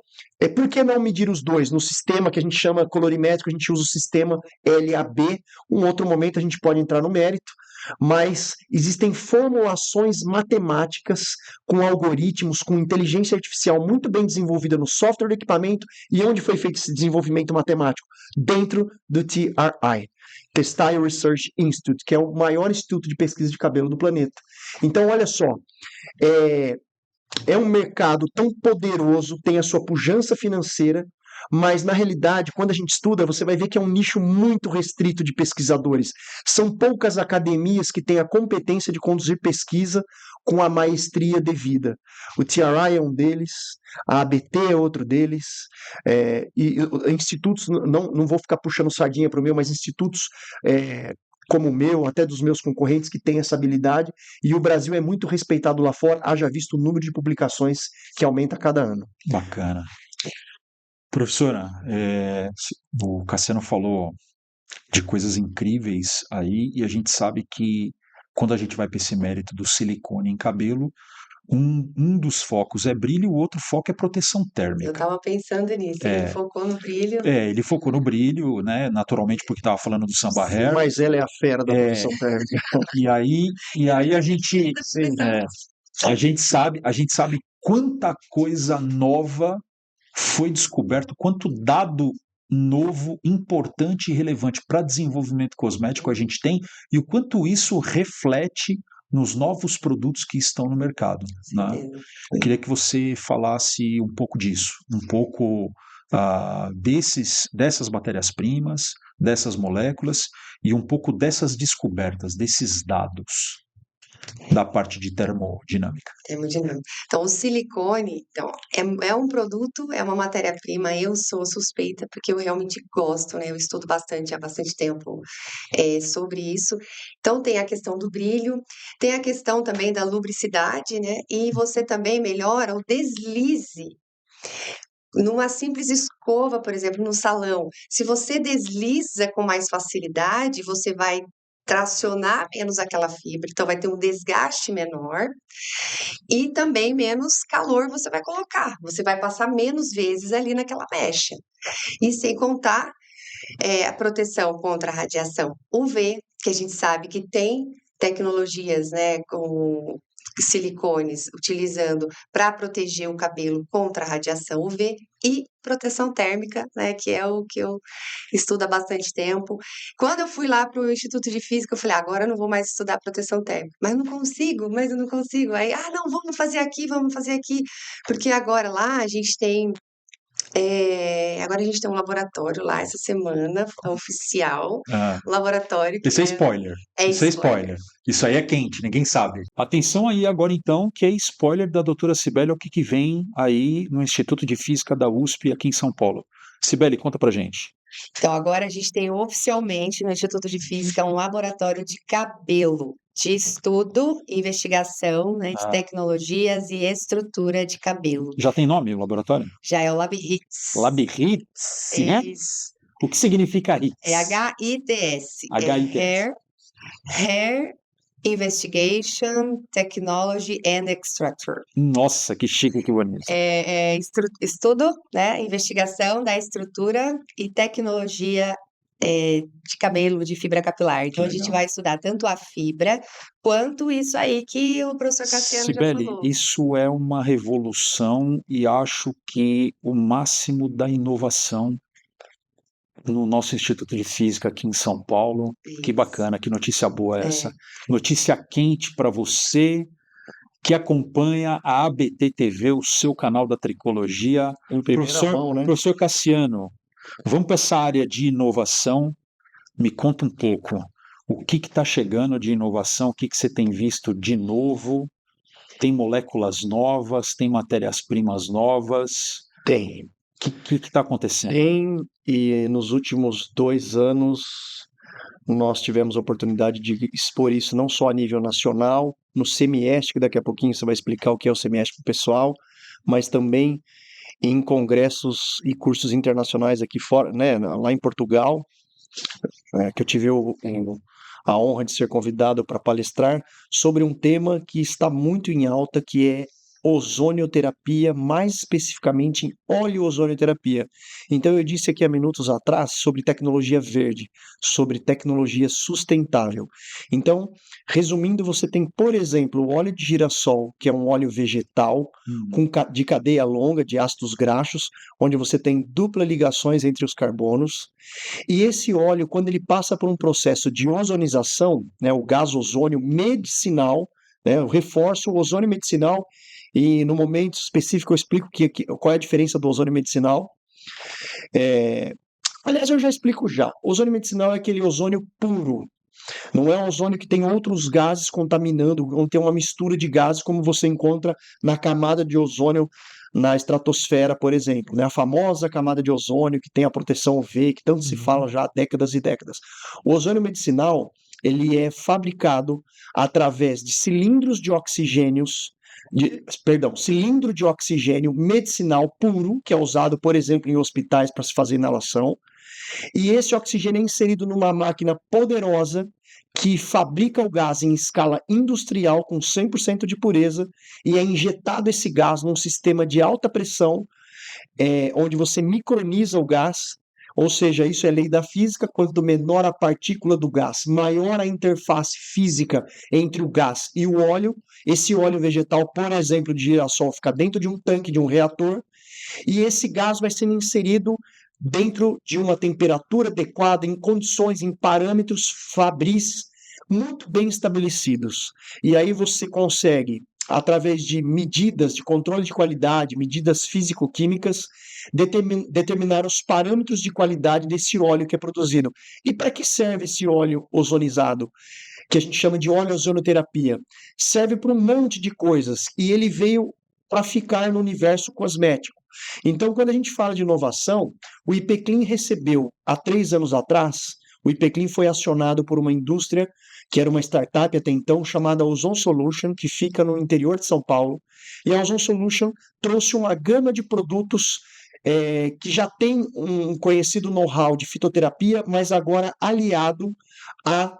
por que não medir os dois? No sistema que a gente chama colorimétrico, a gente usa o sistema LAB. Um outro momento a gente pode entrar no mérito, mas existem formulações matemáticas com algoritmos, com inteligência artificial muito bem desenvolvida no software do equipamento. E onde foi feito esse desenvolvimento matemático? Dentro do TRI, Textile Research Institute, que é o maior instituto de pesquisa de cabelo do planeta. Então, olha só, é um mercado tão poderoso, tem a sua pujança financeira, mas na realidade, quando a gente estuda, você vai ver que é um nicho muito restrito de pesquisadores. São poucas academias que têm a competência de conduzir pesquisa com a maestria devida. O TRI é um deles, a ABT é outro deles, e institutos, não vou ficar puxando sardinha para o meu, mas institutos como o meu, até dos meus concorrentes que têm essa habilidade, e o Brasil é muito respeitado lá fora, haja visto o número de publicações que aumenta a cada ano. Bacana. Professora, o Cassiano falou de coisas incríveis aí, e a gente sabe que quando a gente vai para esse mérito do silicone em cabelo, um dos focos é brilho, o outro foco é proteção Eu térmica. estava pensando nisso, ele focou no brilho. Ele focou no brilho, né? Naturalmente, porque estava falando do samba hair. Mas ela é a fera da proteção térmica. E aí a gente sabe quanta coisa nova foi descoberto, quanto dado novo, importante e relevante para desenvolvimento cosmético a gente tem e o quanto isso reflete nos novos produtos que estão no mercado, né? Eu queria que você falasse um pouco disso, um pouco dessas matérias-primas, dessas moléculas e um pouco dessas descobertas, desses dados da parte de termodinâmica. Termodinâmica. Então, o silicone é um produto, é uma matéria-prima. Eu sou suspeita porque eu realmente gosto, né? Eu estudo bastante há bastante tempo sobre isso. Então, tem a questão do brilho, tem a questão também da lubricidade, né? E você também melhora o deslize. Numa simples escova, por exemplo, no salão, se você desliza com mais facilidade, você vai tracionar menos aquela fibra, então vai ter um desgaste menor e também menos calor você vai colocar, você vai passar menos vezes ali naquela mecha. E sem contar a proteção contra a radiação UV, que a gente sabe que tem tecnologias, né, com silicones utilizando para proteger o cabelo contra a radiação UV e proteção térmica, né, que é o que eu estudo há bastante tempo. Quando eu fui lá para o Instituto de Física, eu falei, agora eu não vou mais estudar proteção térmica, mas eu não consigo. Aí, não, vamos fazer aqui, porque agora lá a gente tem um laboratório lá essa semana, oficial, laboratório que Isso é spoiler. Isso é spoiler. Isso aí é quente, ninguém sabe. Atenção aí agora então, que é spoiler da doutora Cibele, o que vem aí no Instituto de Física da USP aqui em São Paulo. Cibele, conta pra gente. Então, agora a gente tem oficialmente no Instituto de Física um laboratório de cabelo, de estudo, investigação, né, de tecnologias e estrutura de cabelo. Já tem nome o laboratório? Já é o LabHITS. LabHITS, né? O que significa HITS? É HITS. HITS. Hair Investigation, Technology and Extractor. Nossa, que chique, que bonito. Estudo, né, investigação da estrutura e tecnologia de cabelo, de fibra capilar. Então, a gente vai estudar tanto a fibra, quanto isso aí que o professor Cassiano Cibele, já falou. isso é uma revolução e acho que o máximo da inovação no nosso Instituto de Física aqui em São Paulo. Que bacana, que notícia boa essa. Notícia quente para você que acompanha a ABT TV, o seu canal da tricologia. Professor Cassiano, vamos para essa área de inovação. Me conta um pouco, o que está chegando de inovação, o que você tem visto de novo? Tem moléculas novas, tem matérias-primas novas? Tem. O que está acontecendo? Tem, e nos últimos 2 anos nós tivemos a oportunidade de expor isso não só a nível nacional, no Semieste, que daqui a pouquinho você vai explicar o que é o Semieste para o pessoal, mas também em congressos e cursos internacionais aqui fora, né, lá em Portugal, que eu tive a honra de ser convidado para palestrar sobre um tema que está muito em alta, que é ozonioterapia, mais especificamente em oleoozonioterapia. Então eu disse aqui há minutos atrás sobre tecnologia verde, sobre tecnologia sustentável. Então, resumindo, você tem, por exemplo, o óleo de girassol, que é um óleo vegetal de cadeia longa, de ácidos graxos, onde você tem dupla ligações entre os carbonos. E esse óleo, quando ele passa por um processo de ozonização, né, o gás ozônio medicinal, né, eu reforço o ozônio medicinal, e no momento específico eu explico qual é a diferença do ozônio medicinal. Aliás, eu já explico já. O ozônio medicinal é aquele ozônio puro. Não é um ozônio que tem outros gases contaminando, não tem uma mistura de gases como você encontra na camada de ozônio na estratosfera, por exemplo, né? A famosa camada de ozônio que tem a proteção UV, que tanto se fala já há décadas e décadas. O ozônio medicinal, ele é fabricado através de cilindro de oxigênio medicinal puro, que é usado, por exemplo, em hospitais para se fazer inalação. E esse oxigênio é inserido numa máquina poderosa que fabrica o gás em escala industrial com 100% de pureza e é injetado esse gás num sistema de alta pressão, onde você microniza o gás, ou seja, isso é lei da física, quanto menor a partícula do gás, maior a interface física entre o gás e o óleo. Esse óleo vegetal, por exemplo, de girassol, fica dentro de um tanque, de um reator, e esse gás vai sendo inserido dentro de uma temperatura adequada, em condições, em parâmetros fabris muito bem estabelecidos. E aí você consegue, através de medidas de controle de qualidade, medidas físico-químicas, determinar os parâmetros de qualidade desse óleo que é produzido. E para que serve esse óleo ozonizado, que a gente chama de oleozonoterapia? Serve para um monte de coisas, e ele veio para ficar no universo cosmético. Então, quando a gente fala de inovação, o IPCLIN recebeu, há 3 anos atrás, o IPCLIN foi acionado por uma indústria, que era uma startup até então, chamada Ozon Solution, que fica no interior de São Paulo. E a Ozon Solution trouxe uma gama de produtos que já tem um conhecido know-how de fitoterapia, mas agora aliado a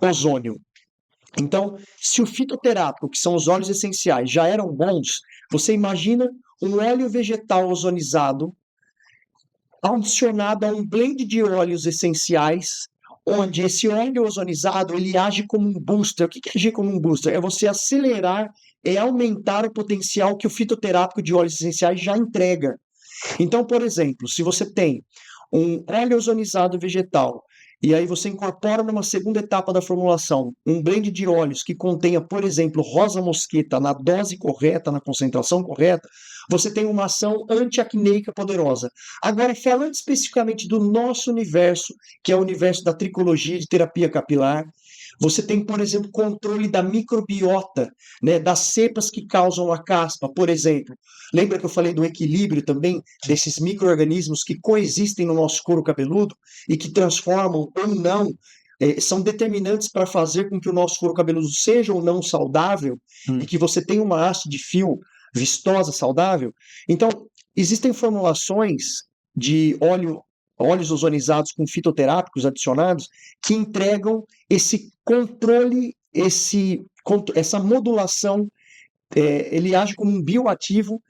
ozônio. Então, se o fitoterápico, que são os óleos essenciais, já eram bons, você imagina um óleo vegetal ozonizado adicionado a um blend de óleos essenciais, onde esse óleo ozonizado ele age como um booster. O que é agir como um booster? É você acelerar e aumentar o potencial que o fitoterápico de óleos essenciais já entrega. Então, por exemplo, se você tem um óleo ozonizado vegetal, e aí você incorpora numa segunda etapa da formulação um blend de óleos que contenha, por exemplo, rosa mosqueta na dose correta, na concentração correta, você tem uma ação antiacneica poderosa. Agora, falando especificamente do nosso universo, que é o universo da tricologia de terapia capilar, você tem, por exemplo, controle da microbiota, né, das cepas que causam a caspa, por exemplo. Lembra que eu falei do equilíbrio também desses micro-organismos que coexistem no nosso couro cabeludo e que transformam ou não, são determinantes para fazer com que o nosso couro cabeludo seja ou não saudável e que você tenha uma haste de fio vistosa, saudável. Então, existem formulações de óleos ozonizados com fitoterápicos adicionados que entregam esse controle, essa modulação. Ele age como um bioativo,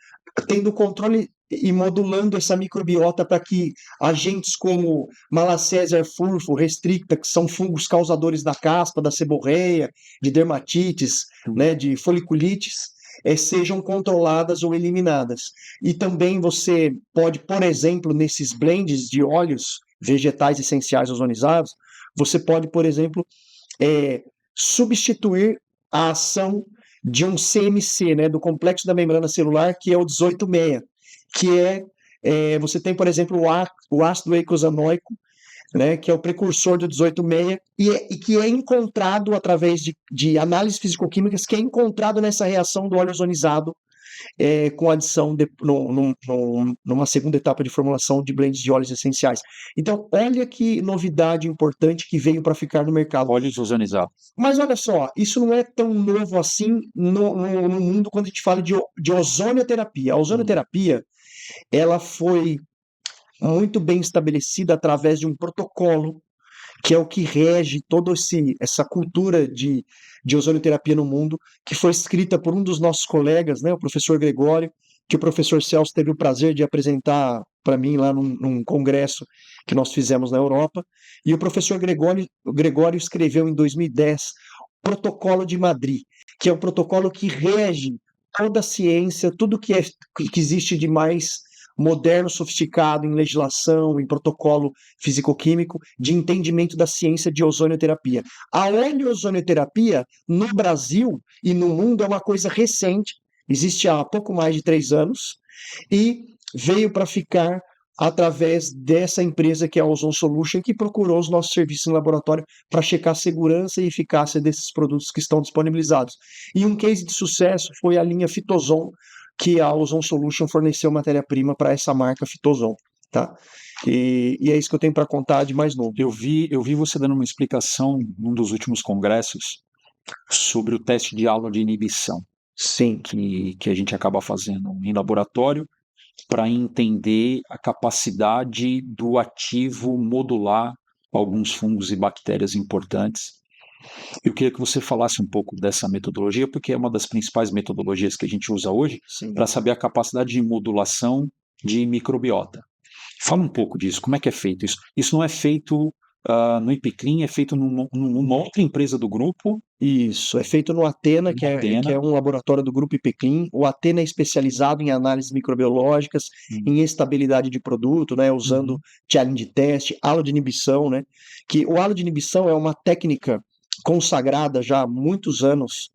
tendo controle e modulando essa microbiota para que agentes como Malassezia furfo, restricta, que são fungos causadores da caspa, da seborreia, de dermatites, né, de foliculites, sejam controladas ou eliminadas. E também você pode, por exemplo, nesses blends de óleos vegetais essenciais ozonizados, você pode, por exemplo, substituir a ação de um CMC, né, do complexo da membrana celular, que é o 18,6, que você tem, por exemplo, o ácido eicosanoico, né, que é o precursor do 18,6 e que é encontrado através de análises fisicoquímicas, que é encontrado nessa reação do óleo ozonizado com adição numa segunda etapa de formulação de blends de óleos essenciais. Então, olha que novidade importante que veio para ficar no mercado. Óleos ozonizados. Mas olha só, isso não é tão novo assim no mundo quando a gente fala de ozonioterapia. A ozonioterapia, ela foi muito bem estabelecida através de um protocolo que é o que rege toda essa cultura de ozonioterapia no mundo, que foi escrita por um dos nossos colegas, né, o professor Gregório, que o professor Celso teve o prazer de apresentar para mim lá num congresso que nós fizemos na Europa, e o professor Gregório escreveu em 2010 o Protocolo de Madrid, que é um protocolo que rege toda a ciência, tudo que existe de mais moderno, sofisticado em legislação, em protocolo físico-químico, de entendimento da ciência de ozonioterapia. A oleozonioterapia, no Brasil e no mundo, é uma coisa recente, existe há pouco mais de 3 anos, e veio para ficar através dessa empresa que é a Ozon Solution, que procurou os nossos serviços em laboratório para checar a segurança e eficácia desses produtos que estão disponibilizados. E um case de sucesso foi a linha Fitozon, que a Ozon Solution forneceu matéria-prima para essa marca Fitozon, tá? E é isso que eu tenho para contar de mais novo. Eu vi você dando uma explicação num dos últimos congressos sobre o teste de aula de inibição. Sim. Que a gente acaba fazendo em laboratório para entender a capacidade do ativo modular alguns fungos e bactérias importantes. Eu queria que você falasse um pouco dessa metodologia, porque é uma das principais metodologias que a gente usa hoje para saber a capacidade de modulação de microbiota. Fala um pouco disso, como é que é feito isso? Isso não é feito no IPCLIN, é feito numa outra empresa do grupo? Isso, é feito no Athena, que é um laboratório do grupo IPCLIN. O Athena é especializado em análises microbiológicas, em estabilidade de produto, né, usando challenge test, halo de inibição, né, que o halo de inibição é uma técnica consagrada já há muitos anos,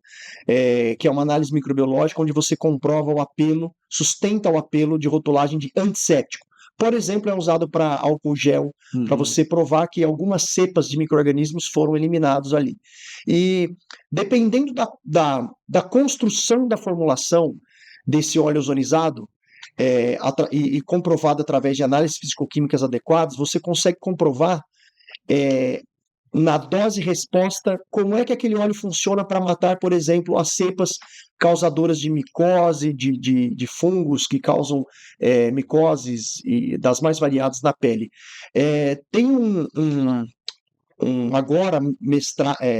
que é uma análise microbiológica onde você comprova o apelo, sustenta o apelo de rotulagem de antisséptico. Por exemplo, é usado para álcool gel, para você provar que algumas cepas de micro-organismos foram eliminados ali. E dependendo da construção da formulação desse óleo ozonizado, e comprovado através de análises físico-químicas adequadas, você consegue comprovar na dose-resposta, como é que aquele óleo funciona para matar, por exemplo, as cepas causadoras de micose, de fungos que causam micoses das mais variadas na pele. Tem agora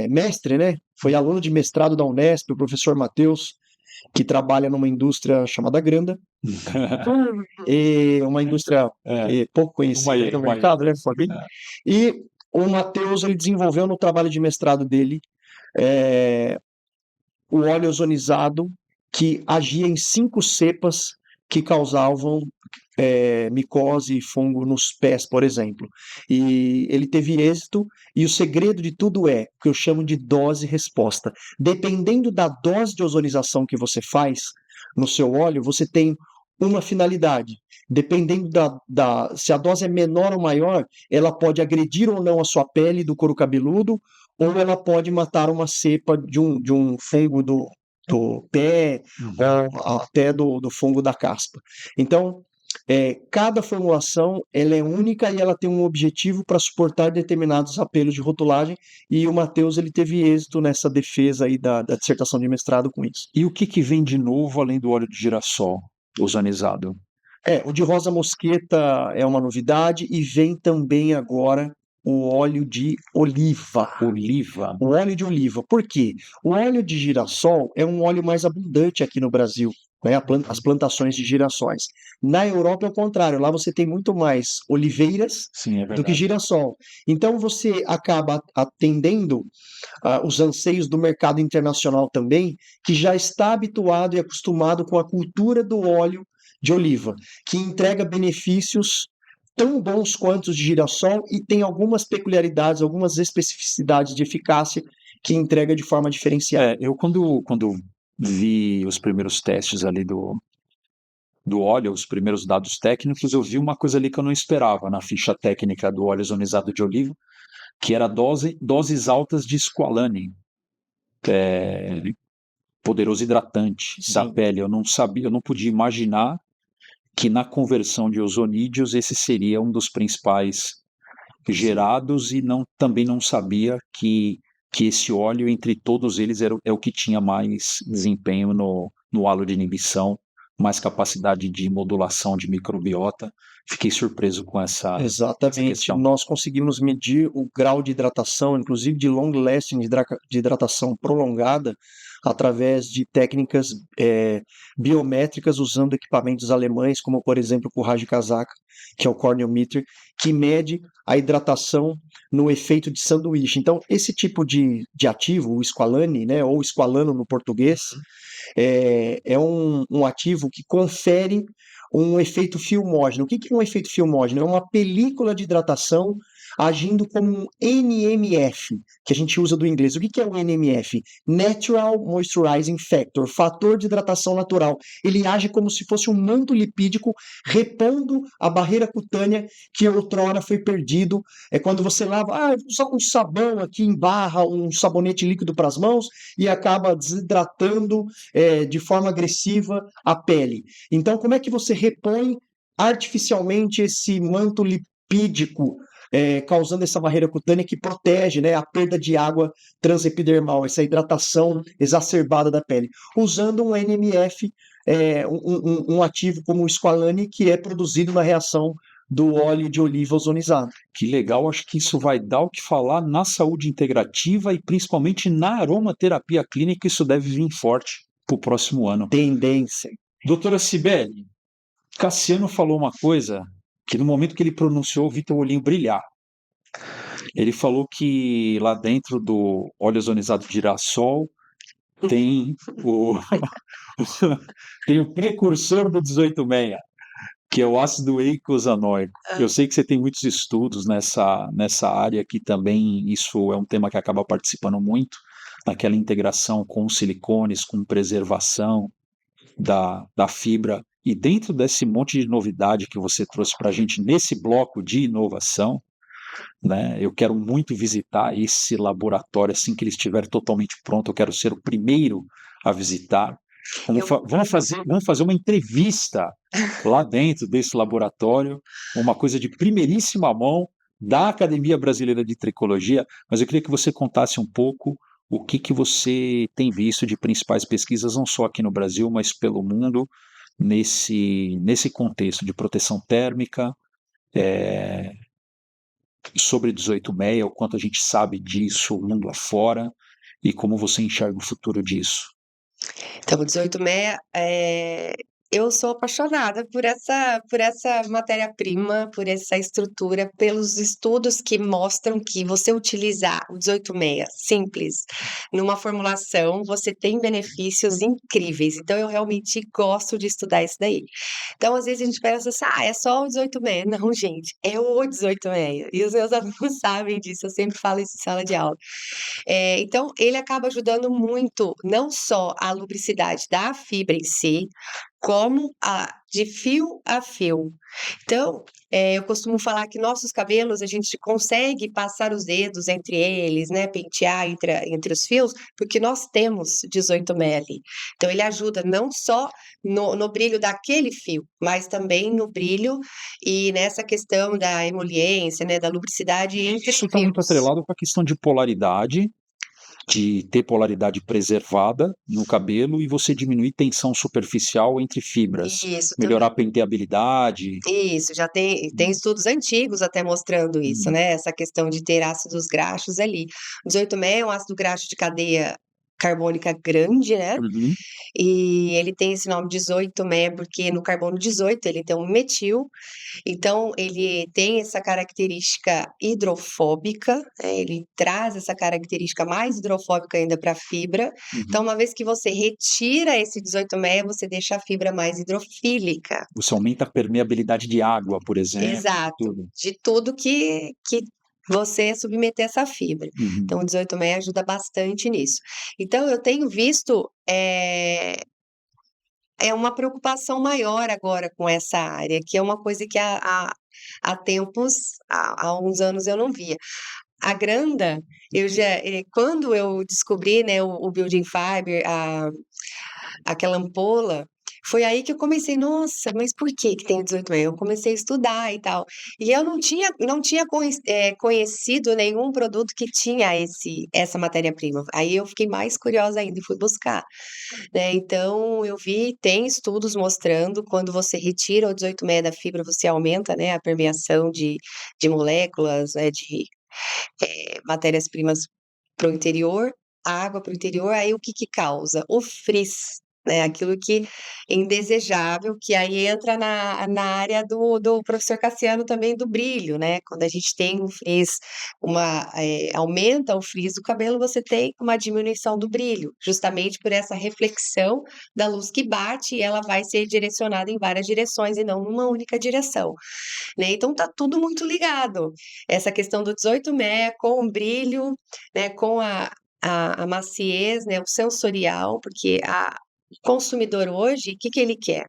mestre, né? Foi aluno de mestrado da Unesp, o professor Matheus, que trabalha numa indústria chamada Granda, uma indústria pouco conhecida no mercado, né? E o Matheus, ele desenvolveu no trabalho de mestrado dele o óleo ozonizado que agia em 5 cepas que causavam micose e fungo nos pés, por exemplo. E ele teve êxito, e o segredo de tudo é o que eu chamo de dose-resposta. Dependendo da dose de ozonização que você faz no seu óleo, você tem uma finalidade. Dependendo se a dose é menor ou maior, ela pode agredir ou não a sua pele do couro cabeludo, ou ela pode matar uma cepa de um fungo do pé, ou até do fungo da caspa. Então, cada formulação ela é única e ela tem um objetivo para suportar determinados apelos de rotulagem, e o Matheus ele teve êxito nessa defesa aí da dissertação de mestrado com isso. E o que vem de novo além do óleo de girassol ozonizado? O de rosa mosqueta é uma novidade, e vem também agora o óleo de oliva. O óleo de oliva. Por quê? O óleo de girassol é um óleo mais abundante aqui no Brasil, né? As plantações de girassóis. Na Europa é o contrário, lá você tem muito mais oliveiras do que girassol. Então você acaba atendendo os anseios do mercado internacional também, que já está habituado e acostumado com a cultura do óleo de oliva, que entrega benefícios tão bons quanto os de girassol e tem algumas peculiaridades, algumas especificidades de eficácia que entrega de forma diferenciada. Eu quando vi os primeiros testes ali do óleo, os primeiros dados técnicos, eu vi uma coisa ali que eu não esperava na ficha técnica do óleo ozonizado de oliva, que era doses altas de squalane. poderoso hidratante da Sim. pele. Eu não sabia, eu não podia imaginar que na conversão de ozonídeos esse seria um dos principais gerados e também não sabia que esse óleo, entre todos eles, é o que tinha mais desempenho no halo de inibição, mais capacidade de modulação de microbiota. Fiquei surpreso com essa Exatamente. questão. Nós conseguimos medir o grau de hidratação, inclusive de long lasting, de hidratação prolongada, através de técnicas biométricas usando equipamentos alemães, como por exemplo o Kuraj-Kazaka, que é o corneometer, que mede a hidratação no efeito de sanduíche. Então, esse tipo de ativo, o squalane, né, ou squalano no português, é um ativo que confere um efeito filmógeno. O que é um efeito filmógeno? É uma película de hidratação agindo como um NMF, que a gente usa do inglês. O que é um NMF? Natural Moisturizing Factor, fator de hidratação natural. Ele age como se fosse um manto lipídico repondo a barreira cutânea que outrora foi perdido. É quando você lava, só um sabão aqui em barra, um sabonete líquido para as mãos e acaba desidratando de forma agressiva a pele. Então, como é que você repõe artificialmente esse manto lipídico, causando essa barreira cutânea que protege, né, a perda de água transepidermal, essa hidratação exacerbada da pele, usando um NMF, um ativo como o squalane, que é produzido na reação do óleo de oliva ozonizado. Que legal, acho que isso vai dar o que falar na saúde integrativa e principalmente na aromaterapia clínica, isso deve vir forte para o próximo ano. Tendência. Doutora Cibele, Cassiano falou uma coisa que no momento que ele pronunciou, eu vi teu olhinho brilhar. Ele falou que lá dentro do óleo ozonizado de girassol tem tem o precursor do 18,6, que é o ácido eicosanoico. Eu sei que você tem muitos estudos nessa área, que também isso é um tema que acaba participando muito, naquela integração com silicones, com preservação da fibra. E dentro desse monte de novidade que você trouxe para a gente nesse bloco de inovação, né, eu quero muito visitar esse laboratório assim que ele estiver totalmente pronto. Eu quero ser o primeiro a visitar. Vamos fazer uma entrevista lá dentro desse laboratório, uma coisa de primeiríssima mão da Academia Brasileira de Tricologia, mas eu queria que você contasse um pouco o que você tem visto de principais pesquisas, não só aqui no Brasil, mas pelo mundo, nesse contexto de proteção térmica, sobre 18,6, o quanto a gente sabe disso mundo afora, e como você enxerga o futuro disso. Então, o 18,6, eu sou apaixonada por essa matéria-prima, por essa estrutura, pelos estudos que mostram que você utilizar o 18,6 simples numa formulação, você tem benefícios incríveis. Então, eu realmente gosto de estudar isso daí. Então, às vezes a gente pensa assim, é só o 18,6. Não, gente, é o 18,6. E os meus alunos sabem disso, eu sempre falo isso em sala de aula. Então, ele acaba ajudando muito, não só a lubricidade da fibra em si, como de fio a fio. Então, eu costumo falar que nossos cabelos, a gente consegue passar os dedos entre eles, né, pentear entre os fios, porque nós temos 18,6 ali. Então, ele ajuda não só no brilho daquele fio, mas também no brilho e nessa questão da emoliência, né, da lubricidade entre Isso está muito fios. atrelado com a questão de polaridade, de ter polaridade preservada no cabelo e você diminuir tensão superficial entre fibras, Isso melhorar a também. penteabilidade. Isso, já tem estudos antigos até mostrando isso, Hum. né, essa questão de ter ácidos graxos ali. O 18,6 é um ácido graxo de cadeia carbônica grande, né, Uhum. e ele tem esse nome 18,6 porque no carbono 18 ele tem um metil, então ele tem essa característica hidrofóbica, né, ele traz essa característica mais hidrofóbica ainda para a fibra. Então, Uhum. uma vez que você retira esse 18,6, você deixa a fibra mais hidrofílica. Você aumenta a permeabilidade de água, por exemplo, Exato, tudo. de tudo que você submeter essa fibra. Uhum. Então, o 18,6 ajuda bastante nisso. Então, eu tenho visto, uma preocupação maior agora com essa área, que é uma coisa que há tempos, há uns anos eu não via. a Granda, quando eu descobri, né, o Building Fiber, aquela ampola, foi aí que eu comecei, nossa, mas por que que tem 18 meia? Eu comecei a estudar e tal. E eu não tinha conhecido nenhum produto que tinha essa matéria-prima. Aí eu fiquei mais curiosa ainda e fui buscar, né? Então eu vi, tem estudos mostrando quando você retira o 18 meia da fibra, você aumenta, né, a permeação de moléculas, né, de matérias-primas para o interior, água para o interior, aí o que que causa? O frizz, né? Aquilo que é indesejável, que aí entra na área do professor Cassiano também do brilho, né? Quando a gente tem um frizz, aumenta o frizz do cabelo, você tem uma diminuição do brilho, justamente por essa reflexão da luz que bate e ela vai ser direcionada em várias direções e não numa única direção, né? Então tá tudo muito ligado. Essa questão do 18 meia com o brilho, né, com a maciez, né, o sensorial, porque o consumidor hoje, o que que ele quer?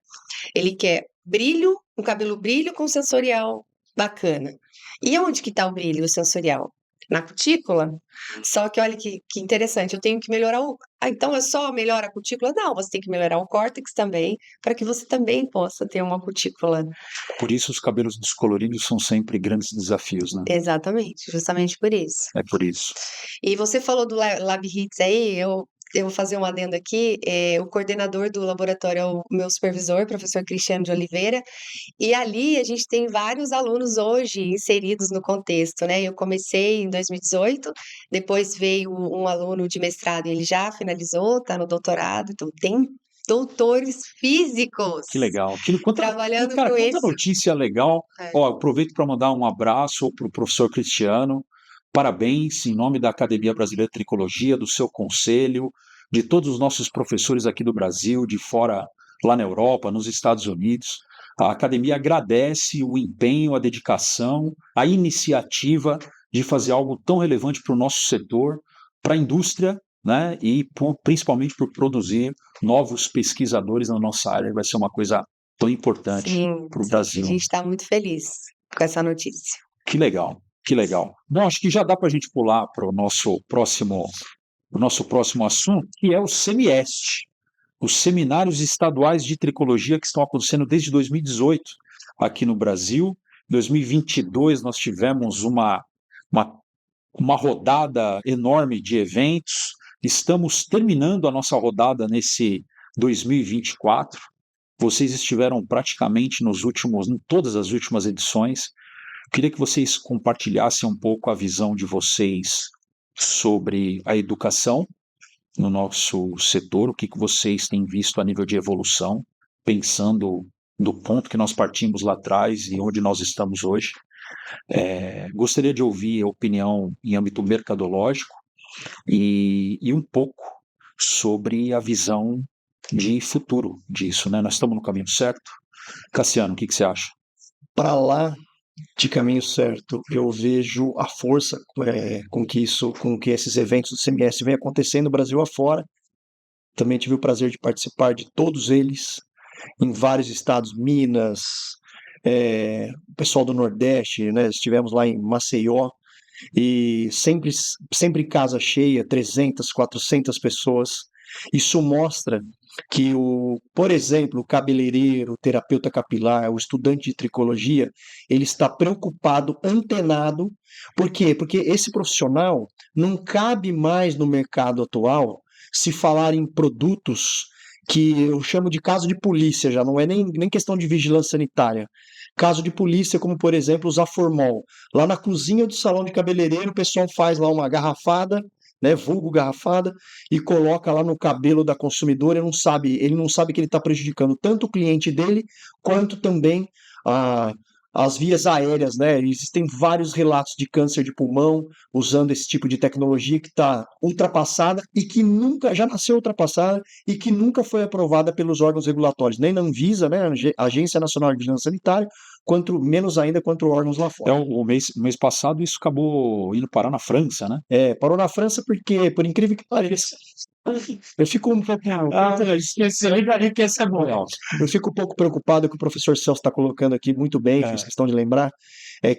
Ele quer brilho, um cabelo brilho com sensorial bacana. E onde que está o brilho, o sensorial? Na cutícula? Só que olha que interessante, eu tenho que melhorar então é só melhora a cutícula? Não, você tem que melhorar o córtex também, para que você também possa ter uma cutícula. Por isso os cabelos descoloridos são sempre grandes desafios, né? Exatamente, justamente por isso. É por isso. E você falou do Lab Hits aí, eu vou fazer um adendo aqui, o coordenador do laboratório é o meu supervisor, professor Cristiano de Oliveira, e ali a gente tem vários alunos hoje inseridos no contexto, né? Eu comecei em 2018, depois veio um aluno de mestrado e ele já finalizou, está no doutorado, então tem doutores físicos Que legal. trabalhando Cara, com quanta isso. notícia legal. É. Ó, aproveito para mandar um abraço para o professor Cristiano. Parabéns em nome da Academia Brasileira de Tricologia, do seu conselho, de todos os nossos professores aqui do Brasil, de fora, lá na Europa, nos Estados Unidos. A academia agradece o empenho, a dedicação, a iniciativa de fazer algo tão relevante para o nosso setor, para a indústria, né? E principalmente por produzir novos pesquisadores na nossa área. Vai ser uma coisa tão importante Sim, para o a Brasil. gente está muito feliz com essa notícia. Que legal, que legal. Bom, acho que já dá para a gente pular para o nosso próximo assunto, que é o SEMIEST, os Seminários Estaduais de Tricologia, que estão acontecendo desde 2018 aqui no Brasil. Em 2022 nós tivemos uma rodada enorme de eventos. Estamos terminando a nossa rodada nesse 2024. Vocês estiveram praticamente em todas as últimas edições. Queria que vocês compartilhassem um pouco a visão de vocês sobre a educação no nosso setor, o que vocês têm visto a nível de evolução, pensando do ponto que nós partimos lá atrás e onde nós estamos hoje. Gostaria de ouvir a opinião em âmbito mercadológico e um pouco sobre a visão de futuro disso, né? Nós estamos no caminho certo? Cassiano, o que você acha? Para lá de caminho certo, eu vejo a força com que esses eventos do CMS vem acontecendo no Brasil afora. Também tive o prazer de participar de todos eles, em vários estados, Minas, o pessoal do Nordeste, né? Estivemos lá em Maceió, e sempre casa cheia, 300, 400 pessoas. Isso mostra que, por exemplo, o cabeleireiro, o terapeuta capilar, o estudante de tricologia, ele está preocupado, antenado. Por quê? Porque esse profissional não cabe mais no mercado atual se falar em produtos que eu chamo de caso de polícia, já não é nem questão de vigilância sanitária. Caso de polícia, como por exemplo usar formol. Lá na cozinha do salão de cabeleireiro, o pessoal faz lá uma garrafada, né, vulgo garrafada, e coloca lá no cabelo da consumidora. Ele não sabe que ele está prejudicando tanto o cliente dele, quanto também as vias aéreas, né? Existem vários relatos de câncer de pulmão usando esse tipo de tecnologia que está ultrapassada e que nunca, já nasceu ultrapassada e que nunca foi aprovada pelos órgãos regulatórios, nem na Anvisa, né, a Agência Nacional de Vigilância Sanitária, menos ainda quanto órgãos lá fora. O mês passado isso acabou indo parar na França, né? Parou na França porque, por incrível que pareça, eu fico um pouco. Eu fico um pouco preocupado que o professor Celso está colocando aqui muito bem, fiz questão de lembrar,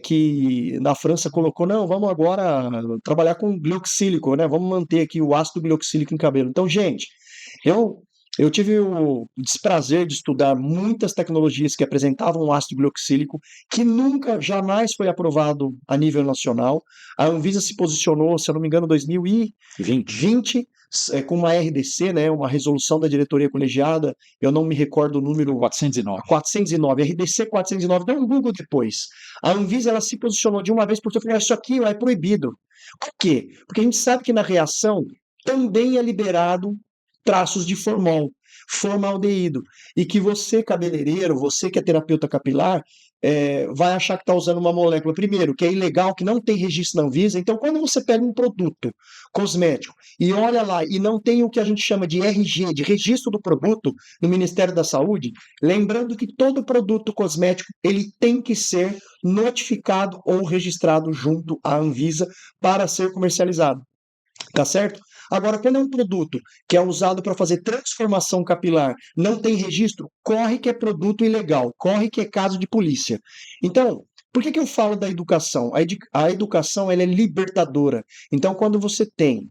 que na França colocou, não, vamos agora trabalhar com glioxílico, né? Vamos manter aqui o ácido glioxílico em cabelo. Então, gente, eu, eu tive o desprazer de estudar muitas tecnologias que apresentavam o ácido glioxílico, que nunca, jamais foi aprovado a nível nacional. A Anvisa se posicionou, se eu não me engano, em 2020, com uma RDC, né, uma resolução da diretoria colegiada, eu não me recordo o número. 409, RDC 409, dá um Google depois. A Anvisa, ela se posicionou de uma vez por todas, isso aqui é proibido. Por quê? Porque a gente sabe que na reação também é liberado traços de formaldeído, e que você, cabeleireiro, você que é terapeuta capilar, vai achar que está usando uma molécula, primeiro, que é ilegal, que não tem registro na Anvisa. Então, quando você pega um produto cosmético e olha lá e não tem o que a gente chama de RG, de registro do produto, no Ministério da Saúde, lembrando que todo produto cosmético ele tem que ser notificado ou registrado junto à Anvisa para ser comercializado. Tá certo? Agora, quando é um produto que é usado para fazer transformação capilar, não tem registro, corre que é produto ilegal, corre que é caso de polícia. Então, por que eu falo da educação? A educação ela é libertadora. Então, quando você tem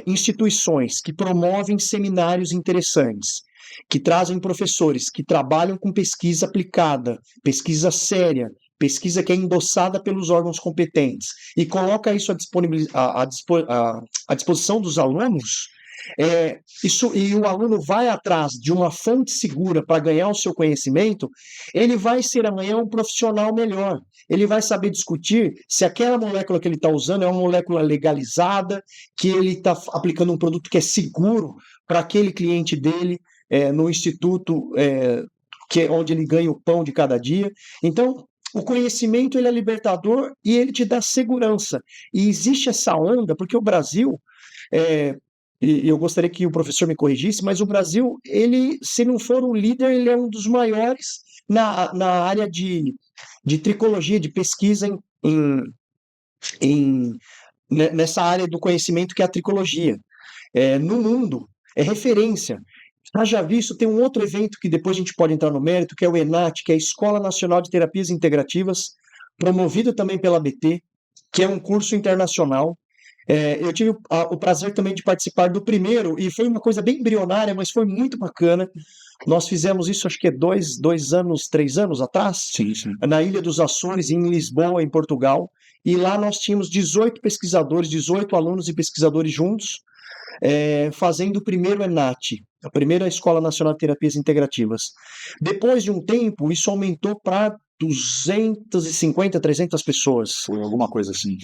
instituições que promovem seminários interessantes, que trazem professores que trabalham com pesquisa aplicada, pesquisa séria, pesquisa que é endossada pelos órgãos competentes, e coloca isso à disposição dos alunos, e o aluno vai atrás de uma fonte segura para ganhar o seu conhecimento, ele vai ser amanhã um profissional melhor. Ele vai saber discutir se aquela molécula que ele está usando é uma molécula legalizada, que ele está aplicando um produto que é seguro para aquele cliente dele, no instituto onde ele ganha o pão de cada dia. Então, o conhecimento ele é libertador e ele te dá segurança. E existe essa onda, porque o Brasil, e eu gostaria que o professor me corrigisse, mas o Brasil, ele, se não for um líder, ele é um dos maiores na área de tricologia, de pesquisa nessa área do conhecimento que é a tricologia. No mundo, é referência. Haja visto, tem um outro evento que depois a gente pode entrar no mérito, que é o ENAT, que é a Escola Nacional de Terapias Integrativas, promovido também pela ABT, que é um curso internacional. Eu tive o prazer também de participar do primeiro, e foi uma coisa bem embrionária, mas foi muito bacana. Nós fizemos isso, acho que 3 anos atrás, Sim. na Ilha dos Açores, em Lisboa, em Portugal, e lá nós tínhamos 18 pesquisadores, 18 alunos e pesquisadores juntos, fazendo o primeiro ENAT, a primeira Escola Nacional de Terapias Integrativas. Depois de um tempo, isso aumentou para 250, 300 pessoas. Foi alguma coisa assim.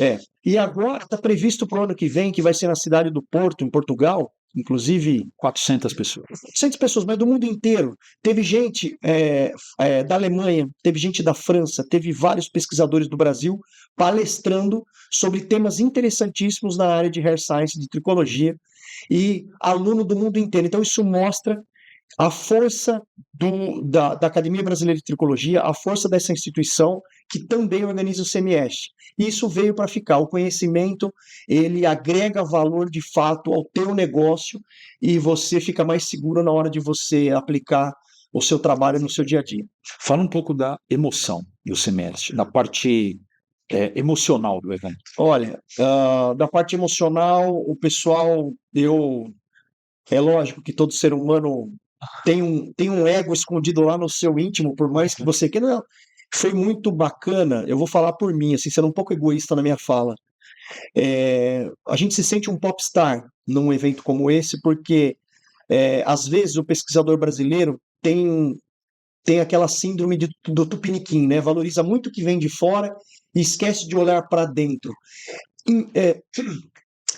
E agora está previsto para o ano que vem, que vai ser na cidade do Porto, em Portugal, inclusive 400 pessoas. 400 pessoas, mas do mundo inteiro. Teve gente da Alemanha, teve gente da França, teve vários pesquisadores do Brasil palestrando sobre temas interessantíssimos na área de hair science, de tricologia, e aluno do mundo inteiro. Então isso mostra a força da Academia Brasileira de Tricologia, a força dessa instituição que também organiza o CMS. Isso veio para ficar. O conhecimento, ele agrega valor de fato ao teu negócio e você fica mais seguro na hora de você aplicar o seu trabalho no seu dia a dia. Fala um pouco da emoção do semestre, da parte emocional do evento. Olha, da parte emocional, o pessoal, é lógico que todo ser humano tem um ego escondido lá no seu íntimo, por mais que você queira. Foi muito bacana, eu vou falar por mim, assim, sendo um pouco egoísta na minha fala. A gente se sente um popstar num evento como esse, porque às vezes o pesquisador brasileiro tem aquela síndrome do tupiniquim, né? Valoriza muito o que vem de fora e esquece de olhar para dentro.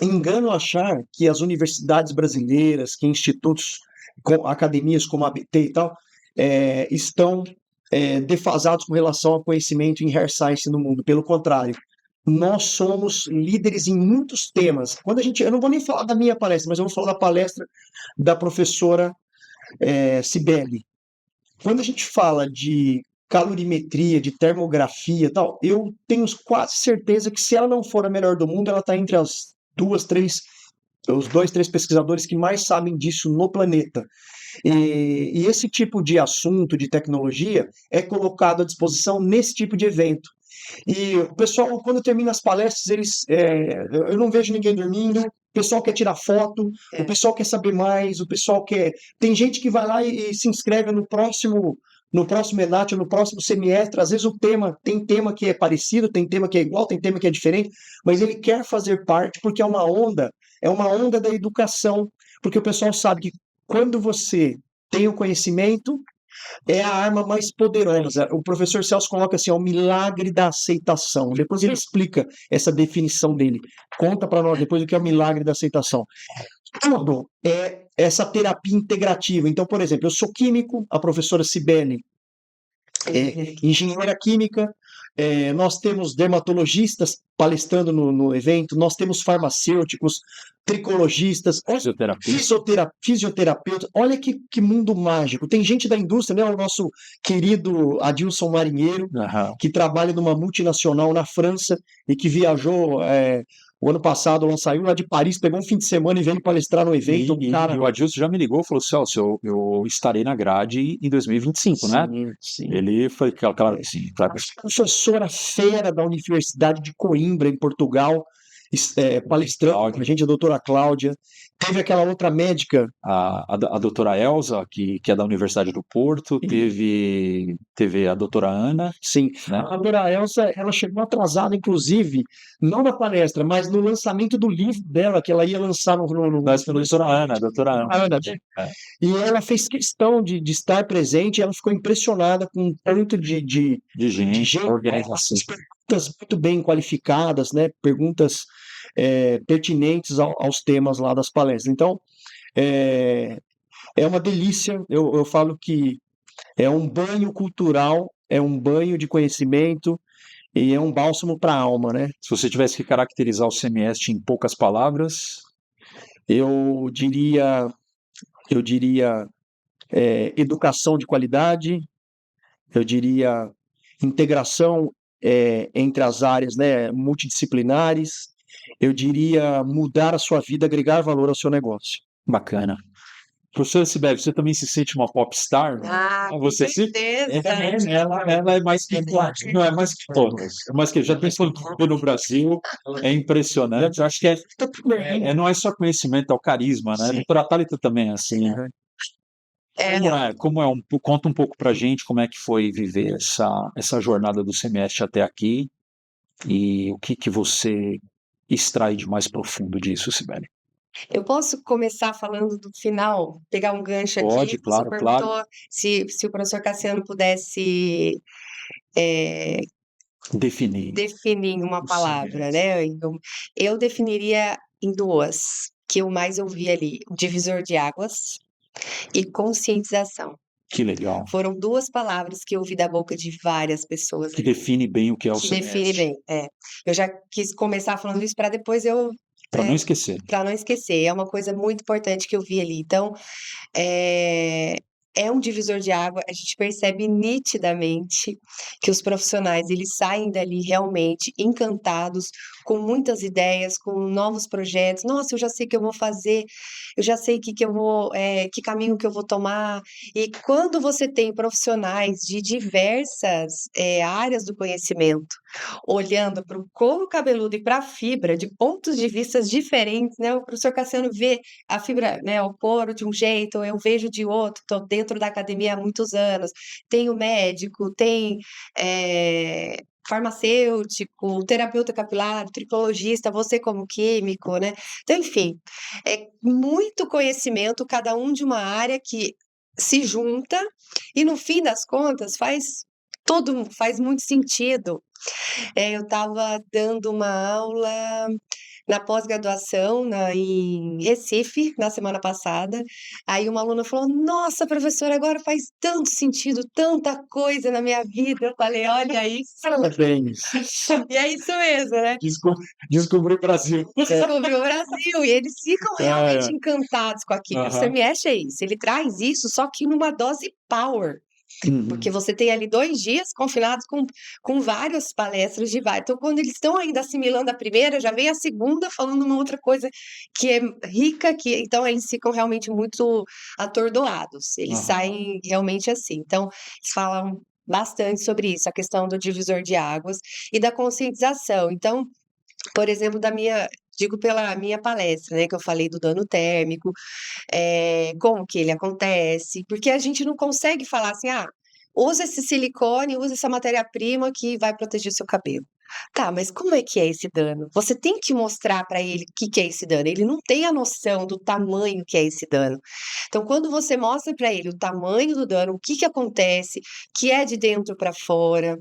Engano achar que as universidades brasileiras, que institutos, academias como a ABT e tal, estão defasados com relação ao conhecimento em hair science no mundo. Pelo contrário, nós somos líderes em muitos temas. Eu não vou nem falar da minha palestra, mas eu vou falar da palestra da professora Cibele. Quando a gente fala de calorimetria, de termografia e tal, eu tenho quase certeza que se ela não for a melhor do mundo, ela está entre os 2, 3 pesquisadores que mais sabem disso no planeta. E esse tipo de assunto, de tecnologia, é colocado à disposição nesse tipo de evento. E o pessoal, quando termina as palestras, eu não vejo ninguém dormindo, o pessoal quer tirar foto, o pessoal quer saber mais, o pessoal quer. Tem gente que vai lá e se inscreve no próximo ENAT, no próximo semestre. Às vezes tem tema que é parecido, tem tema que é igual, tem tema que é diferente, mas ele quer fazer parte porque é uma onda da educação, porque o pessoal sabe que quando você tem o conhecimento, é a arma mais poderosa. O professor Celso coloca assim, é o milagre da aceitação. Depois ele explica essa definição dele. Conta para nós depois o que é o milagre da aceitação. Tudo é essa terapia integrativa. Então, por exemplo, eu sou químico, a professora Cibele é engenheira química, nós temos dermatologistas palestrando no evento, nós temos farmacêuticos, tricologistas, fisioterapeutas. Olha que mundo mágico. Tem gente da indústria, né? O nosso querido Adilson Marinheiro, que trabalha numa multinacional na França e que viajou o ano passado, ela saiu lá de Paris, pegou um fim de semana e veio palestrar no evento. E o Adilson já me ligou e falou: Celso, eu estarei na grade em 2025, né? Sim. Ele foi, claro que sim. Claro. Professora fera da Universidade de Coimbra, em Portugal, palestrando com a gente, a doutora Cláudia. Teve aquela outra médica, a doutora Elza, que é da Universidade do Porto, teve a doutora Ana. Sim, né? A doutora Elza, ela chegou atrasada, inclusive, não na palestra, mas no lançamento do livro dela, que ela ia lançar no doutora Ana. E ela fez questão de estar presente, e ela ficou impressionada com o tanto de gente, organização. Perguntas muito bem qualificadas, né? Perguntas pertinentes aos temas lá das palestras. Então, é uma delícia. Eu falo que é um banho cultural, é um banho de conhecimento e é um bálsamo para a alma, né? Se você tivesse que caracterizar o CMEST em poucas palavras, eu diria educação de qualidade, eu diria integração entre as áreas, né, multidisciplinares, eu diria mudar a sua vida, agregar valor ao seu negócio. Bacana. Professora Cibele, você também se sente uma popstar? Com certeza. Ela é mais que não é mais que todas. É mais que já pensou no Brasil, é impressionante. Eu acho que não é só conhecimento, é o carisma, né? A doutora Thalita também é assim, né? Conta um pouco pra gente como é que foi viver essa jornada do semestre até aqui e o que você extrai de mais profundo disso, Cibele. Eu posso começar falando do final, pegar um gancho aqui? Pode, claro, Você perguntou claro. se o professor Cassiano pudesse definir em uma palavra, né? Eu definiria em duas, que eu mais ouvi ali: divisor de águas e conscientização. Que legal. Foram duas palavras que eu ouvi da boca de várias pessoas. Que define bem o que é o que semestre. define bem, Eu já quis começar falando isso para depois eu... Para não esquecer. Para não esquecer, é uma coisa muito importante que eu vi ali. Então, é um divisor de água, a gente percebe nitidamente que os profissionais, eles saem dali realmente encantados, com muitas ideias, com novos projetos. Nossa, eu já sei o que eu vou fazer, eu já sei que caminho que eu vou tomar. E quando você tem profissionais de diversas áreas do conhecimento, olhando para o couro cabeludo e para a fibra, de pontos de vista diferentes, né? O professor Cassiano vê a fibra, né, o couro de um jeito, eu vejo de outro, estou dentro da academia há muitos anos, tem o médico, tem farmacêutico, terapeuta capilar, tricologista, você como químico, né? Então, enfim, é muito conhecimento, cada um de uma área que se junta e, no fim das contas, faz muito sentido. Eu estava dando uma aula na pós-graduação em Recife, na semana passada. Aí uma aluna falou: nossa, professora, agora faz tanto sentido, tanta coisa na minha vida. Eu falei: olha isso. Parabéns. E é isso mesmo, né? Descobri o Brasil. Descobri o Brasil. E eles ficam realmente encantados com aquilo. O CMS é isso, ele traz isso, só que numa dose power. Porque você tem ali 2 dias confinados com várias palestras de vários. Então, quando eles estão ainda assimilando a primeira, já vem a segunda falando uma outra coisa que é rica, então eles ficam realmente muito atordoados. Eles saem realmente assim. Então, eles falam bastante sobre isso, a questão do divisor de águas e da conscientização. Então, por exemplo, digo pela minha palestra, né, que eu falei do dano térmico, como que ele acontece, porque a gente não consegue falar assim, usa esse silicone, usa essa matéria-prima que vai proteger seu cabelo. Tá, mas como é que é esse dano? Você tem que mostrar para ele o que é esse dano. Ele não tem a noção do tamanho que é esse dano. Então, quando você mostra para ele o tamanho do dano, o que acontece, que é de dentro para fora,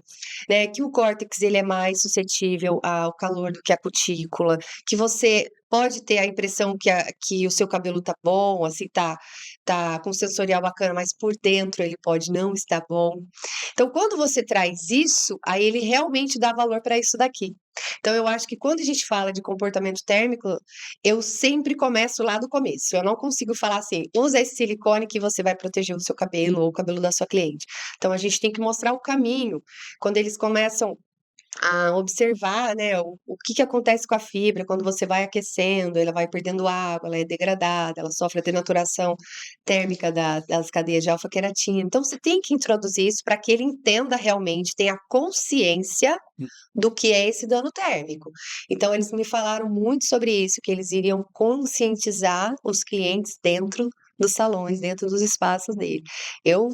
né, que o córtex ele é mais suscetível ao calor do que a cutícula, que você pode ter a impressão que o seu cabelo tá bom, assim, tá com sensorial bacana, mas por dentro ele pode não estar bom. Então, quando você traz isso, aí ele realmente dá valor para isso daqui. Então, eu acho que quando a gente fala de comportamento térmico, eu sempre começo lá do começo. Eu não consigo falar assim, usa esse silicone que você vai proteger o seu cabelo ou o cabelo da sua cliente. Então, a gente tem que mostrar o caminho. Quando eles começam a observar, né, o que acontece com a fibra quando você vai aquecendo, ela vai perdendo água, ela é degradada, ela sofre a denaturação térmica das cadeias de alfa-queratina. Então, você tem que introduzir isso para que ele entenda realmente, tenha consciência do que é esse dano térmico. Então, eles me falaram muito sobre isso, que eles iriam conscientizar os clientes dentro dos salões, dentro dos espaços dele. Eu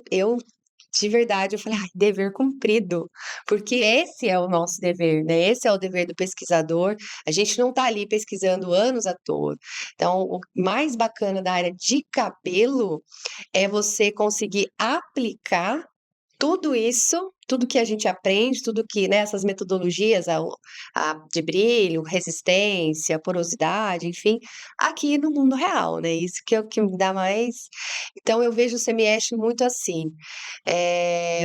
de verdade, eu falei, dever cumprido, porque esse é o nosso dever, né? Esse é o dever do pesquisador. A gente não está ali pesquisando anos à toa. Então, o mais bacana da área de cabelo é você conseguir aplicar tudo isso, tudo que a gente aprende, tudo que, né, essas metodologias, de brilho, resistência, porosidade, enfim, aqui no mundo real, né? Isso que é o que me dá mais. Então, eu vejo o CMS muito assim.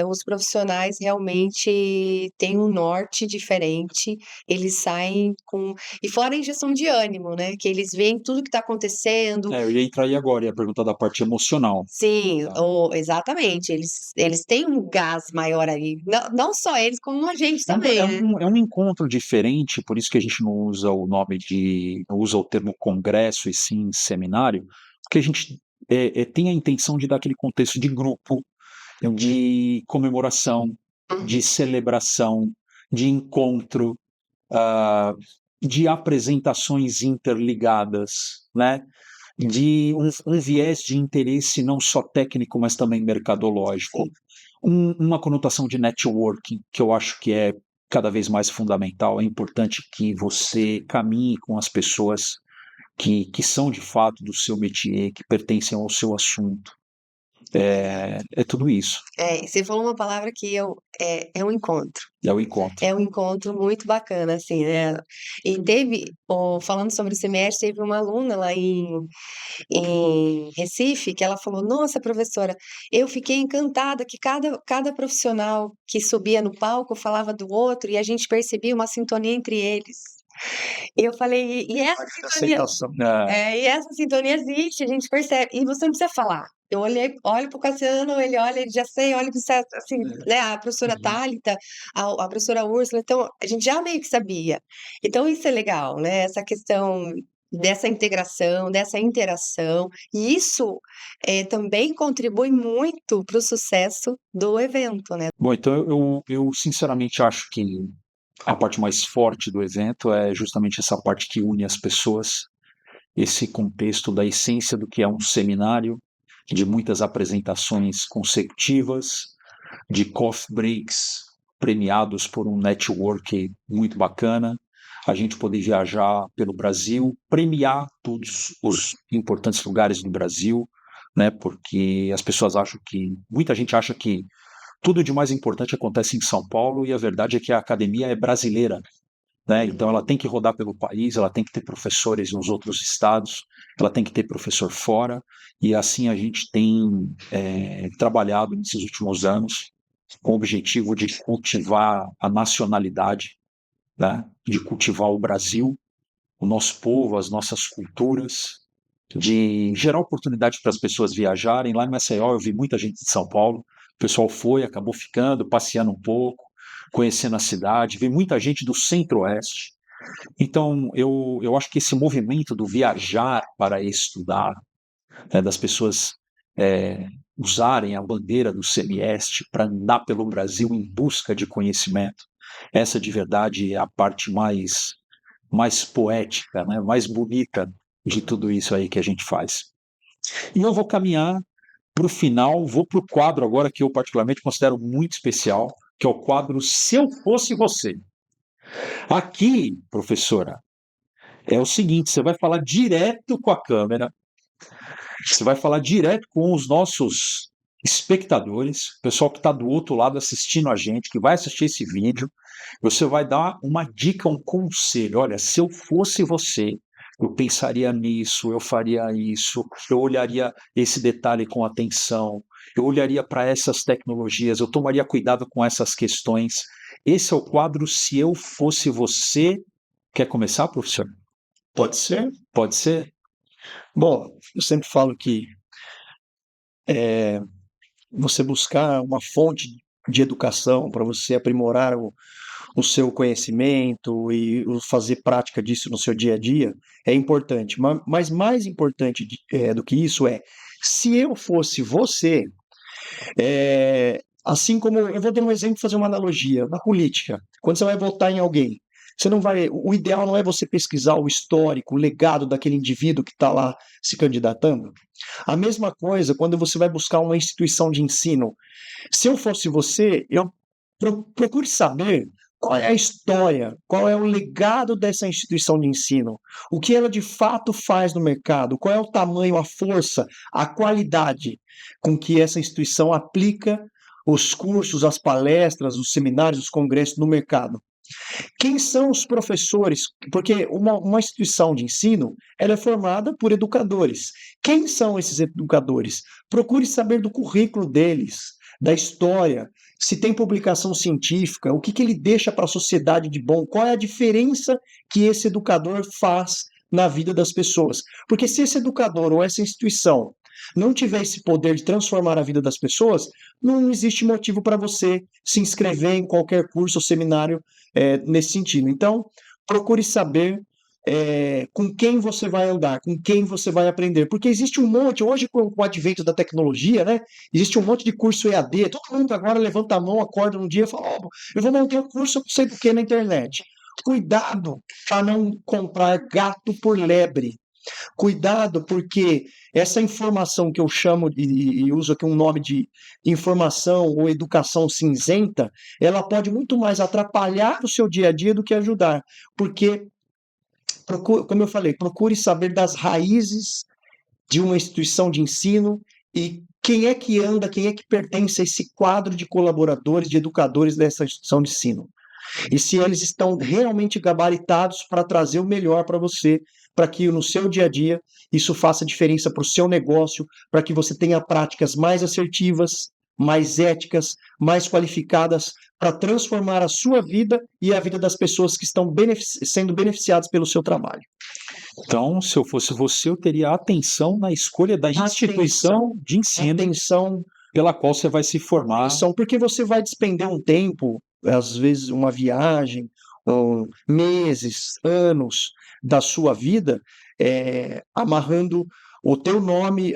Os profissionais realmente têm um norte diferente, eles saem com. E fora a injeção de ânimo, né? Que eles veem tudo que está acontecendo. Eu ia entrar aí agora, ia perguntar da parte emocional. Sim, Tá. exatamente. Eles têm um gás maior ali. Não só eles, como a gente também, né? É um encontro diferente, por isso que a gente não usa não usa o termo congresso e sim seminário, porque a gente tem a intenção de dar aquele contexto de grupo, de comemoração, de celebração, de encontro, de apresentações interligadas, né? De um viés de interesse não só técnico, mas também mercadológico. Uma conotação de networking, que eu acho que é cada vez mais fundamental. É importante que você caminhe com as pessoas que são de fato do seu métier, que pertencem ao seu assunto. É tudo isso. Você falou uma palavra que é um encontro. É o encontro. É um encontro muito bacana, assim, né? E falando sobre o semestre, teve uma aluna lá em Recife que ela falou: Nossa, professora, eu fiquei encantada que cada profissional que subia no palco falava do outro e a gente percebia uma sintonia entre eles. E eu falei, e essa sintonia existe, a gente percebe, e você não precisa falar. Eu olho pro Cassiano, ele olha, ele já sei, olho pro César, assim, né, a professora Thalita, a professora Úrsula, então a gente já meio que sabia. Então isso é legal, né, essa questão dessa integração, dessa interação, e isso também contribui muito para o sucesso do evento, né? Bom, então eu sinceramente acho que a parte mais forte do evento é justamente essa parte que une as pessoas, esse contexto da essência do que é um seminário, de muitas apresentações consecutivas, de coffee breaks premiados por um network muito bacana, a gente poder viajar pelo Brasil, premiar todos os importantes lugares do Brasil, né? Porque as pessoas muita gente acha que tudo de mais importante acontece em São Paulo e a verdade é que a academia é brasileira, né? Então ela tem que rodar pelo país, ela tem que ter professores nos outros estados, ela tem que ter professor fora, e assim a gente tem trabalhado nesses últimos anos com o objetivo de cultivar a nacionalidade, né? De cultivar o Brasil, o nosso povo, as nossas culturas, de gerar oportunidade para as pessoas viajarem. Lá em Maceió eu vi muita gente de São Paulo, O pessoal foi, acabou ficando, passeando um pouco, conhecendo a cidade, veio muita gente do Centro-Oeste. Então, eu acho que esse movimento do viajar para estudar, né, das pessoas usarem a bandeira do Semieste para andar pelo Brasil em busca de conhecimento, essa de verdade é a parte mais poética, né, mais bonita de tudo isso aí que a gente faz. E eu vou caminhar para o final, vou para o quadro agora que eu particularmente considero muito especial, que é o quadro Se Eu Fosse Você. Aqui, professora, é o seguinte, você vai falar direto com a câmera, você vai falar direto com os nossos espectadores, o pessoal que está do outro lado assistindo a gente, que vai assistir esse vídeo, você vai dar uma dica, um conselho. Olha, se eu fosse você, eu pensaria nisso, eu faria isso, eu olharia esse detalhe com atenção, eu olharia para essas tecnologias, eu tomaria cuidado com essas questões. Esse é o quadro Se Eu Fosse Você. Quer começar, professor? Pode ser? Pode ser? Bom, eu sempre falo que você buscar uma fonte de educação para você aprimorar o seu conhecimento e fazer prática disso no seu dia a dia é importante. Mas mais importante do que isso se eu fosse você, assim como eu vou dar um exemplo, fazer uma analogia na política. Quando você vai votar em alguém, você não vai. O ideal não é você pesquisar o histórico, o legado daquele indivíduo que está lá se candidatando. A mesma coisa quando você vai buscar uma instituição de ensino. Se eu fosse você, eu procure saber qual é a história, qual é o legado dessa instituição de ensino, o que ela de fato faz no mercado, qual é o tamanho, a força, a qualidade com que essa instituição aplica os cursos, as palestras, os seminários, os congressos no mercado. Quem são os professores? Porque uma instituição de ensino ela é formada por educadores. Quem são esses educadores? Procure saber do currículo deles, da história, se tem publicação científica, o que ele deixa para a sociedade de bom, qual é a diferença que esse educador faz na vida das pessoas. Porque se esse educador ou essa instituição não tiver esse poder de transformar a vida das pessoas, não existe motivo para você se inscrever em qualquer curso ou seminário nesse sentido. Então, procure saber com quem você vai andar, com quem você vai aprender, porque existe um monte, hoje com o advento da tecnologia, né, existe um monte de curso EAD, todo mundo agora levanta a mão, acorda um dia e fala, eu vou montar um curso, não sei do que na internet. Cuidado para não comprar gato por lebre. Cuidado, porque essa informação que eu chamo e uso aqui um nome de informação ou educação cinzenta, ela pode muito mais atrapalhar o seu dia a dia do que ajudar, porque, como eu falei, procure saber das raízes de uma instituição de ensino e quem é que anda, quem é que pertence a esse quadro de colaboradores, de educadores dessa instituição de ensino. E se eles estão realmente gabaritados para trazer o melhor para você, para que no seu dia a dia isso faça diferença para o seu negócio, para que você tenha práticas mais assertivas, mais éticas, mais qualificadas, para transformar a sua vida e a vida das pessoas que estão sendo beneficiadas pelo seu trabalho. Então, se eu fosse você, eu teria atenção na escolha da instituição de ensino atenção pela qual você vai se formar. Porque você vai despender um tempo, às vezes uma viagem, meses, anos da sua vida, amarrando o teu nome,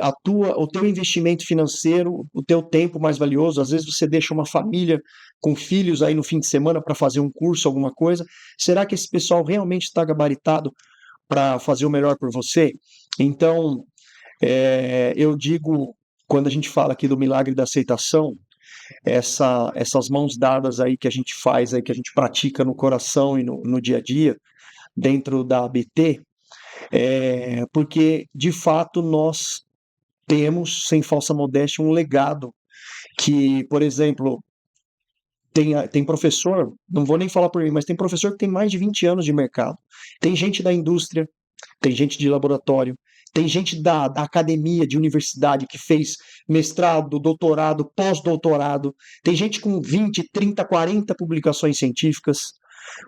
o teu investimento financeiro, o teu tempo mais valioso. Às vezes você deixa uma família com filhos aí no fim de semana para fazer um curso, alguma coisa. Será que esse pessoal realmente está gabaritado para fazer o melhor por você? Então, eu digo, quando a gente fala aqui do milagre da aceitação, essas mãos dadas aí que a gente faz, aí, que a gente pratica no coração e no dia a dia, dentro da ABT, porque, de fato, nós temos, sem falsa modéstia, um legado que, por exemplo, tem professor, não vou nem falar por mim, mas tem professor que tem mais de 20 anos de mercado. Tem gente da indústria, tem gente de laboratório, tem gente da academia, de universidade, que fez mestrado, doutorado, pós-doutorado, tem gente com 20, 30, 40 publicações científicas.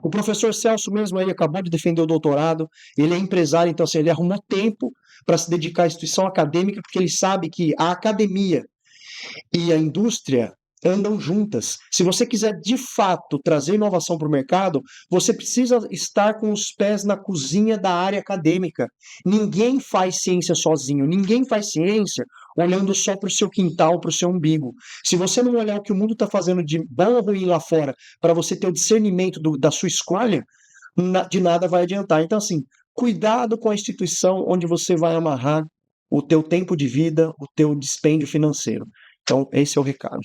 O professor Celso mesmo aí acabou de defender o doutorado, ele é empresário, então assim, ele arrumou tempo para se dedicar à instituição acadêmica, porque ele sabe que a academia e a indústria andam juntas. Se você quiser, de fato, trazer inovação para o mercado, você precisa estar com os pés na cozinha da área acadêmica. Ninguém faz ciência sozinho, ninguém faz ciência olhando só para o seu quintal, para o seu umbigo. Se você não olhar o que o mundo está fazendo de bom ou ruim lá fora, para você ter o discernimento da sua escolha, de nada vai adiantar. Então, assim, cuidado com a instituição onde você vai amarrar o teu tempo de vida, o teu dispêndio financeiro. Então, esse é o recado.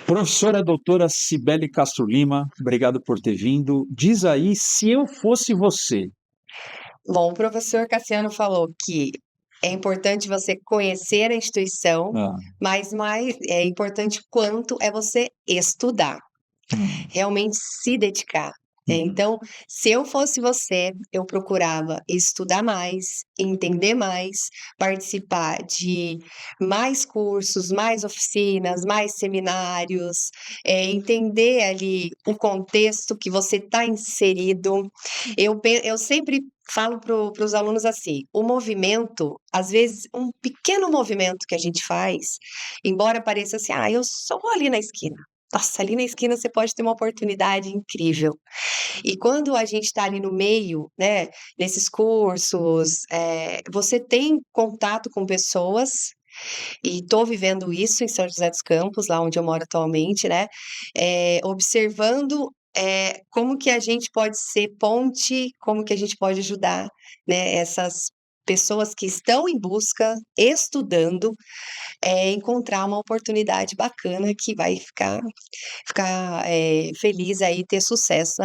Professora doutora Cibele Castro Lima, obrigado por ter vindo. Diz aí, se eu fosse você. Bom, o professor Cassiano falou que é importante você conhecer a instituição, mas mais é importante quanto é você estudar, realmente se dedicar. Então, se eu fosse você, eu procurava estudar mais, entender mais, participar de mais cursos, mais oficinas, mais seminários, entender ali o contexto que você está inserido. Eu sempre falo para os alunos assim, o movimento, às vezes, um pequeno movimento que a gente faz, embora pareça assim, eu só vou ali na esquina. Nossa, ali na esquina você pode ter uma oportunidade incrível. E quando a gente está ali no meio, né, nesses cursos, você tem contato com pessoas, e estou vivendo isso em São José dos Campos, lá onde eu moro atualmente, né, observando como que a gente pode ser ponte, como que a gente pode ajudar, né, essas pessoas que estão em busca, estudando, encontrar uma oportunidade bacana que vai ficar feliz aí, ter sucesso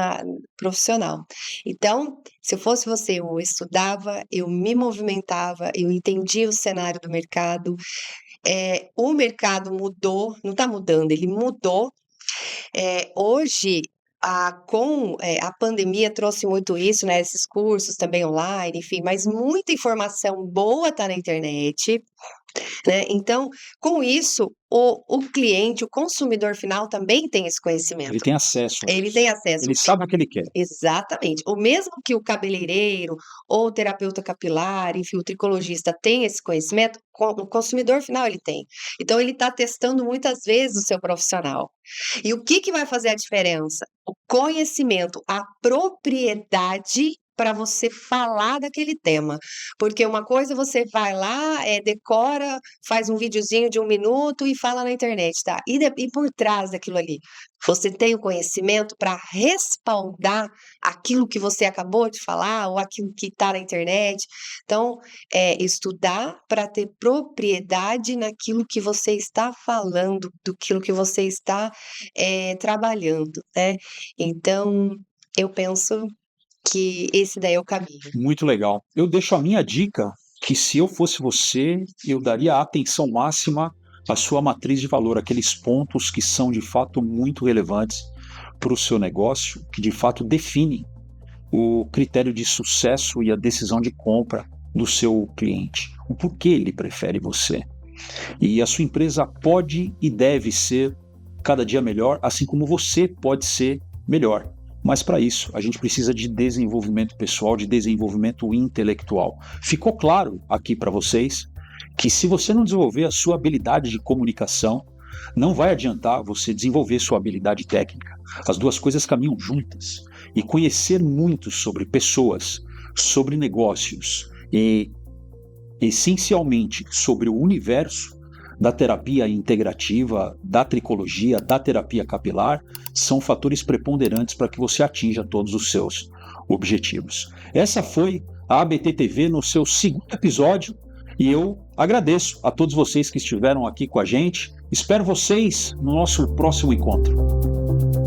profissional. Então, se eu fosse você, eu estudava, eu me movimentava, eu entendia o cenário do mercado. O mercado mudou, não está mudando, ele mudou. Hoje, com a pandemia trouxe muito isso, né? Esses cursos também online, enfim, mas muita informação boa está na internet, né? Então, com isso, o cliente, o consumidor final também tem esse conhecimento. Ele tem acesso. Ele tem acesso. Ele sabe o que ele quer. Exatamente. O mesmo que o cabeleireiro ou o terapeuta capilar, enfim, o tricologista tem esse conhecimento, o consumidor final ele tem. Então, ele está testando muitas vezes o seu profissional. E o que vai fazer a diferença? O conhecimento, a propriedade para você falar daquele tema. Porque uma coisa você vai lá, decora, faz um videozinho de 1 minuto e fala na internet, tá? E por trás daquilo ali, você tem o conhecimento para respaldar aquilo que você acabou de falar ou aquilo que está na internet. Então, estudar para ter propriedade naquilo que você está falando, daquilo que você está trabalhando, né? Então, eu penso que esse daí é o caminho. Muito legal. Eu deixo a minha dica, que se eu fosse você, eu daria atenção máxima à sua matriz de valor, aqueles pontos que são de fato muito relevantes para o seu negócio, que de fato definem o critério de sucesso e a decisão de compra do seu cliente. O porquê ele prefere você. E a sua empresa pode e deve ser cada dia melhor, assim como você pode ser melhor. Mas para isso, a gente precisa de desenvolvimento pessoal, de desenvolvimento intelectual. Ficou claro aqui para vocês que se você não desenvolver a sua habilidade de comunicação, não vai adiantar você desenvolver sua habilidade técnica. As duas coisas caminham juntas. E conhecer muito sobre pessoas, sobre negócios e, essencialmente, sobre o universo da terapia integrativa, da tricologia, da terapia capilar, são fatores preponderantes para que você atinja todos os seus objetivos. Essa foi a ABT TV no seu 2º episódio e eu agradeço a todos vocês que estiveram aqui com a gente. Espero vocês no nosso próximo encontro.